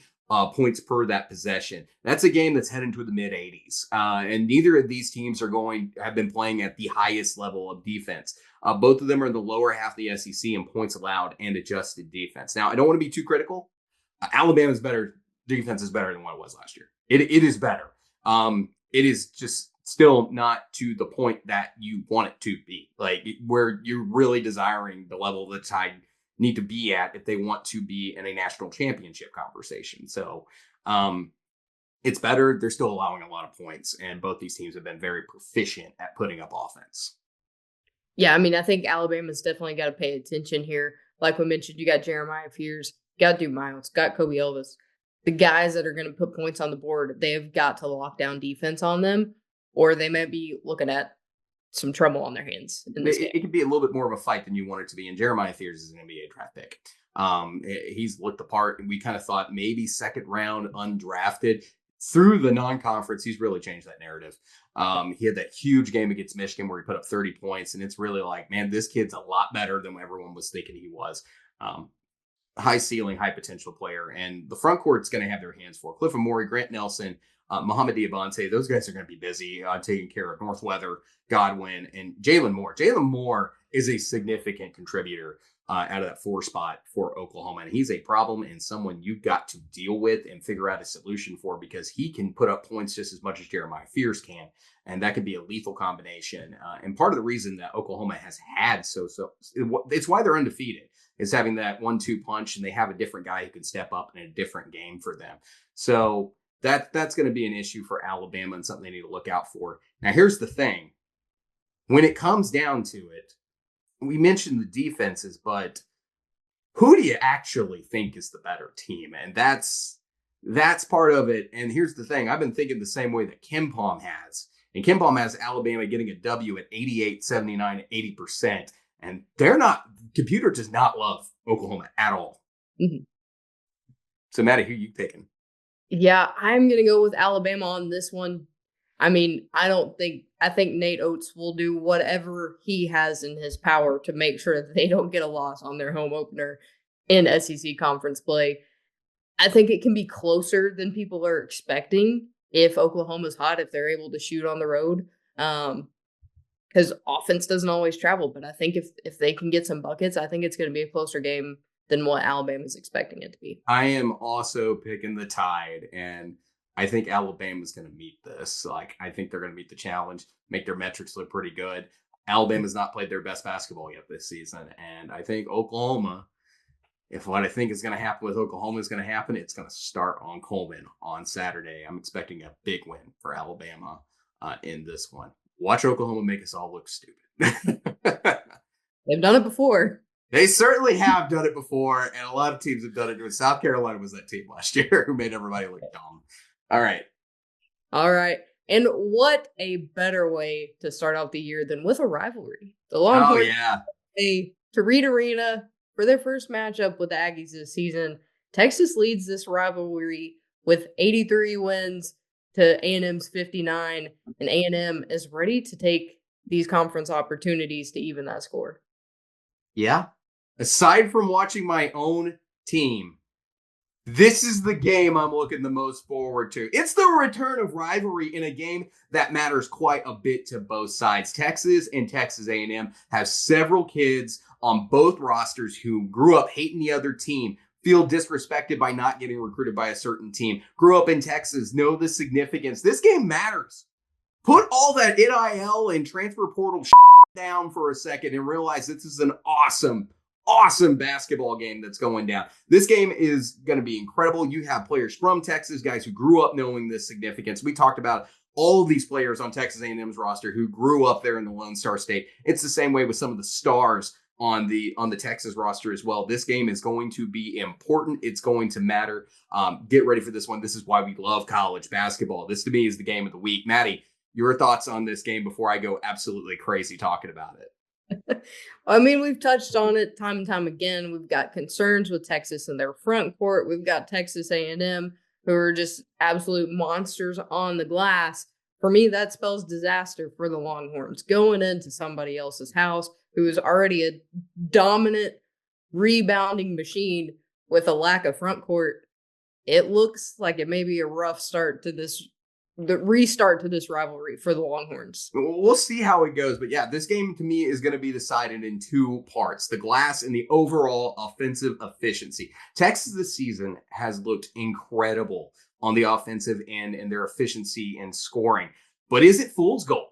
points per that possession. That's a game that's heading to the mid 80s. And neither of these teams have been playing at the highest level of defense. Both of them are in the lower half of the SEC in points allowed and adjusted defense. Now, I don't want to be too critical. Alabama's defense is better than what it was last year. It is better. It is just still not to the point that you want it to be, like where you're really desiring the level the Tide need to be at if they want to be in a national championship conversation. So it's better. They're still allowing a lot of points, and both these teams have been very proficient at putting up offense. Yeah, I mean, I think Alabama's definitely got to pay attention here. Like we mentioned, you got Jeremiah Fears, got Duke Miles, got Koby Elvis. The guys that are going to put points on the board, they've got to lock down defense on them, or they might be looking at some trouble on their hands in this game. It could be a little bit more of a fight than you want it to be. And Jeremiah Fears is an NBA draft pick. He's looked the part, and we kind of thought maybe second round undrafted. Through the non-conference, he's really changed that narrative. He had that huge game against Michigan where he put up 30 points, and it's really like, man, this kid's a lot better than everyone was thinking he was. High ceiling, high potential player, and the front court's going to have their hands full. Cliff Amore, Grant Nelson, Muhammad Diabate, those guys are going to be busy taking care of Northweather, Godwin, and Jalen Moore. Jalen Moore is a significant contributor out of that 4 spot for Oklahoma. And he's a problem and someone you've got to deal with and figure out a solution for, because he can put up points just as much as Jeremiah Fears can. And that could be a lethal combination. And part of the reason that Oklahoma has had it's why they're undefeated, is having that 1-2 punch, and they have a different guy who can step up in a different game for them. So that's going to be an issue for Alabama and something they need to look out for. Now, here's the thing. When it comes down to it, we mentioned the defenses, but who do you actually think is the better team? And that's part of it. And here's the thing. I've been thinking the same way that KenPom has. And KenPom has Alabama getting a W at 88, 79, 80%. And computer does not love Oklahoma at all. Mm-hmm. So, Maddie, who are you picking? Yeah, I'm going to go with Alabama on this one. I mean, I think Nate Oates will do whatever he has in his power to make sure that they don't get a loss on their home opener in SEC conference play. I think it can be closer than people are expecting if Oklahoma's hot, if they're able to shoot on the road. Because offense doesn't always travel. But I think if they can get some buckets, I think it's going to be a closer game than what Alabama's expecting it to be. I am also picking the Tide, and I think Alabama's going to meet this. I think they're going to meet the challenge, make their metrics look pretty good. Alabama's not played their best basketball yet this season, and I think Oklahoma, if what I think is going to happen with Oklahoma is going to happen, it's going to start on Coleman on Saturday. I'm expecting a big win for Alabama in this one. Watch Oklahoma make us all look stupid. They've done it before. They certainly have done it before, and a lot of teams have done it. South Carolina was that team last year who made everybody look dumb. All right. And what a better way to start out the year than with a rivalry. The Longhorns to Reed Arena for their first matchup with the Aggies this season. Texas leads this rivalry with 83 wins to A&M's 59, and A&M is ready to take these conference opportunities to even that score. Yeah. Aside from watching my own team, this is the game I'm looking the most forward to. It's the return of rivalry in a game that matters quite a bit to both sides. Texas and Texas A&M have several kids on both rosters who grew up hating the other team, feel disrespected by not getting recruited by a certain team, grew up in Texas, know the significance. This game matters. Put all that NIL and transfer portal down for a second and realize this is an awesome basketball game that's going down. This game is going to be incredible. You have players from Texas, guys who grew up knowing this significance. We talked about all of these players on Texas A&M's roster who grew up there in the Lone Star State. It's the same way with some of the stars on the Texas roster as well. This game is going to be important. It's going to matter. Get ready for this one. This is why we love college basketball. This to me is the game of the week. Maddie, your thoughts on this game before I go absolutely crazy talking about it? I mean, we've touched on it time and time again. We've got concerns with Texas and their front court. We've got Texas A&M, who are just absolute monsters on the glass. For me, that spells disaster for the Longhorns. Going into somebody else's house who is already a dominant rebounding machine with a lack of front court, it looks like it may be a rough start to the restart to this rivalry for the Longhorns. We'll see how it goes. But yeah, this game to me is going to be decided in 2 parts, the glass and the overall offensive efficiency. Texas this season has looked incredible on the offensive end and their efficiency in scoring. But is it fool's gold?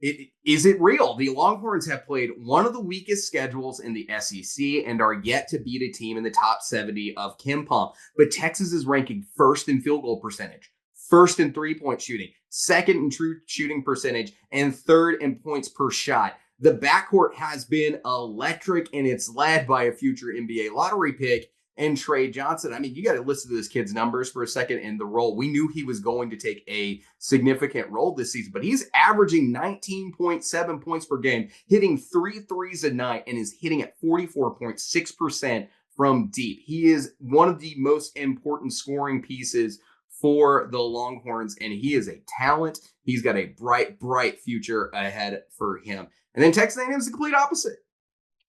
Is it real? The Longhorns have played one of the weakest schedules in the SEC and are yet to beat a team in the top 70 of KenPom. But Texas is ranking first in field goal percentage, first in three-point shooting, second in true shooting percentage, and third in points per shot. The backcourt has been electric, and it's led by a future NBA lottery pick and Trey Johnson. I mean, you got to listen to this kid's numbers for a second and the role. We knew he was going to take a significant role this season, but he's averaging 19.7 points per game, hitting 3 threes a night, and is hitting at 44.6% from deep. He is one of the most important scoring pieces for the Longhorns, and he is a talent. He's got a bright future ahead for him. And then Texas A&M is the complete opposite.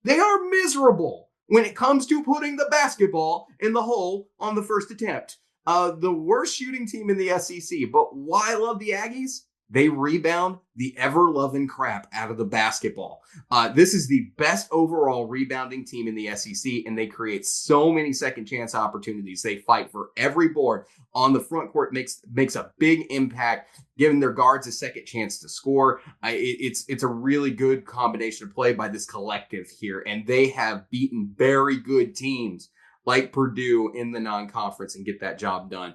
They are miserable when it comes to putting the basketball in the hole on the first attempt. The worst shooting team in the SEC. But why I love the Aggies? They rebound the ever-loving crap out of the basketball. This is the best overall rebounding team in the SEC, and they create so many second-chance opportunities. They fight for every board on the front court, makes a big impact, giving their guards a second chance to score. It's a really good combination of play by this collective here, and they have beaten very good teams like Purdue in the non-conference and get that job done.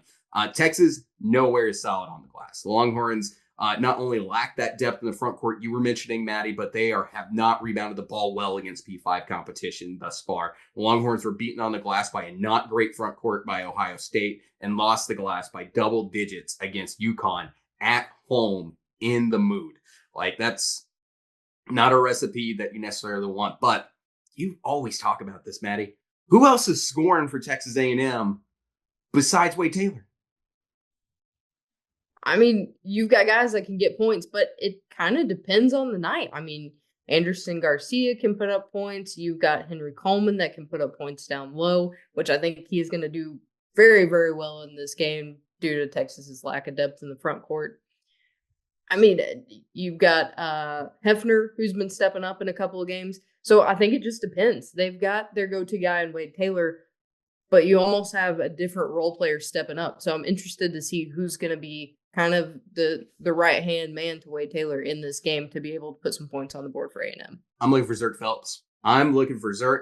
Texas, nowhere is solid on the glass. The Longhorns not only lack that depth in the front court you were mentioning, Maddie, but they have not rebounded the ball well against P5 competition thus far. The Longhorns were beaten on the glass by a not great front court by Ohio State and lost the glass by double digits against UConn at home in the mood. Like, that's not a recipe that you necessarily want, but you always talk about this, Maddie. Who else is scoring for Texas A&M besides Wade Taylor? I mean, you've got guys that can get points, but it kind of depends on the night. I mean, Anderson Garcia can put up points. You've got Henry Coleman that can put up points down low, which I think he is going to do very, very well in this game due to Texas's lack of depth in the front court. I mean, you've got Hefner, who's been stepping up in a couple of games. So I think it just depends. They've got their go-to guy in Wade Taylor, but you almost have a different role player stepping up. So I'm interested to see who's going to be kind of the right-hand man to Wade Taylor in this game to be able to put some points on the board for A&M. I'm looking for Zerk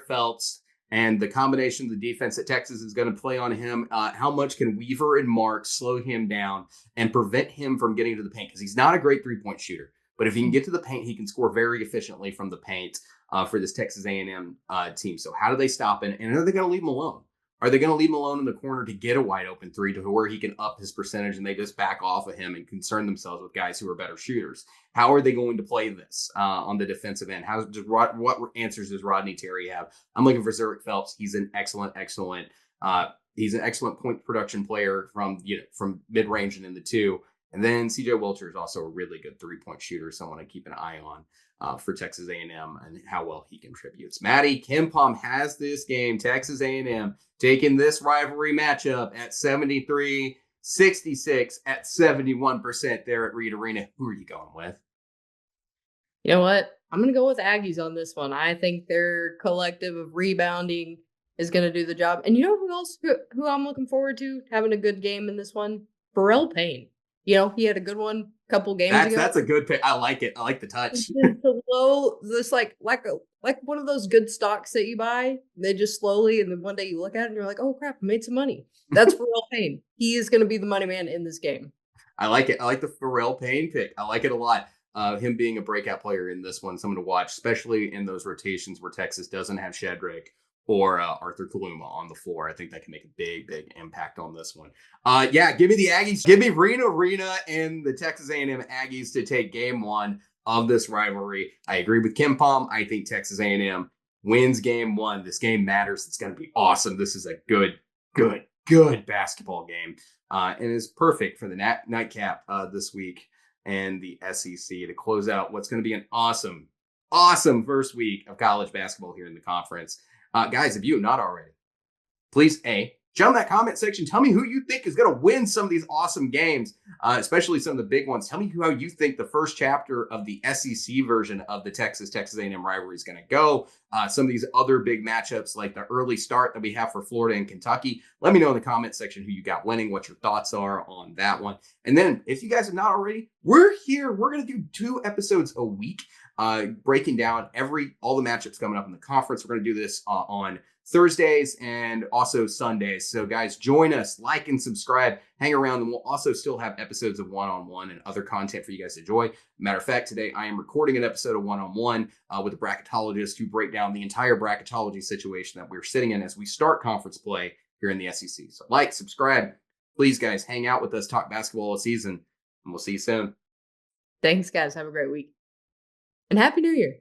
Phelps. And the combination of the defense that Texas is going to play on him. How much can Weaver and Mark slow him down and prevent him from getting to the paint? Because he's not a great three-point shooter. But if he can get to the paint, he can score very efficiently from the paint for this Texas A&M team. So how do they stop him? And are they going to leave him alone? Are they going to leave him alone in the corner to get a wide open three to where he can up his percentage and they just back off of him and concern themselves with guys who are better shooters? How are they going to play this on the defensive end? What answers does Rodney Terry have? I'm looking for Zerk Phelps. He's an excellent point production player from mid range and in the two. And then CJ Wilcher is also a really good 3-point shooter, someone to keep an eye on for Texas A&M and how well he contributes. Maddie, KenPom has this game, Texas A&M, taking this rivalry matchup at 73-66 at 71% there at Reed Arena. Who are you going with? You know what? I'm going to go with Aggies on this one. I think their collective of rebounding is going to do the job. And you know who else who I'm looking forward to having a good game in this one? Pharrell Payne. You know, he had a good one a couple games ago. That's a good pick. I like it. I like the touch. Just like one of those good stocks that you buy. They just slowly, and then one day you look at it and you're like, oh crap, I made some money. That's Pharrell Payne. He is going to be the money man in this game. I like it. I like the Pharrell Payne pick. I like it a lot. Him being a breakout player in this one, someone to watch, especially in those rotations where Texas doesn't have Shadrach or Arthur Kaluma on the floor. I think that can make a big, big impact on this one. Give me the Aggies. Give me Reed Arena and the Texas A&M Aggies to take game one of this rivalry. I agree with KenPom. I think Texas A&M wins game one. This game matters. It's going to be awesome. This is a good basketball game. And it's perfect for the nightcap this week and the SEC to close out what's going to be an awesome first week of college basketball here in the conference. Guys, if you have not already, please, jump in that comment section. Tell me who you think is going to win some of these awesome games, especially some of the big ones. Tell me how you think the first chapter of the SEC version of the Texas A&M rivalry is going to go. Some of these other big matchups, like the early start that we have for Florida and Kentucky. Let me know in the comment section who you got winning, what your thoughts are on that one. And then, if you guys have not already, we're here. We're going to do 2 episodes a week. Breaking down all the matchups coming up in the conference. We're going to do this on Thursdays and also Sundays. So guys, join us, like and subscribe, hang around, and we'll also still have episodes of one-on-one and other content for you guys to enjoy. Matter of fact, today I am recording an episode of one-on-one with a bracketologist to break down the entire bracketology situation that we're sitting in as we start conference play here in the SEC. So like, subscribe, please guys, hang out with us, talk basketball all season, and we'll see you soon. Thanks guys. Have a great week. And Happy New Year.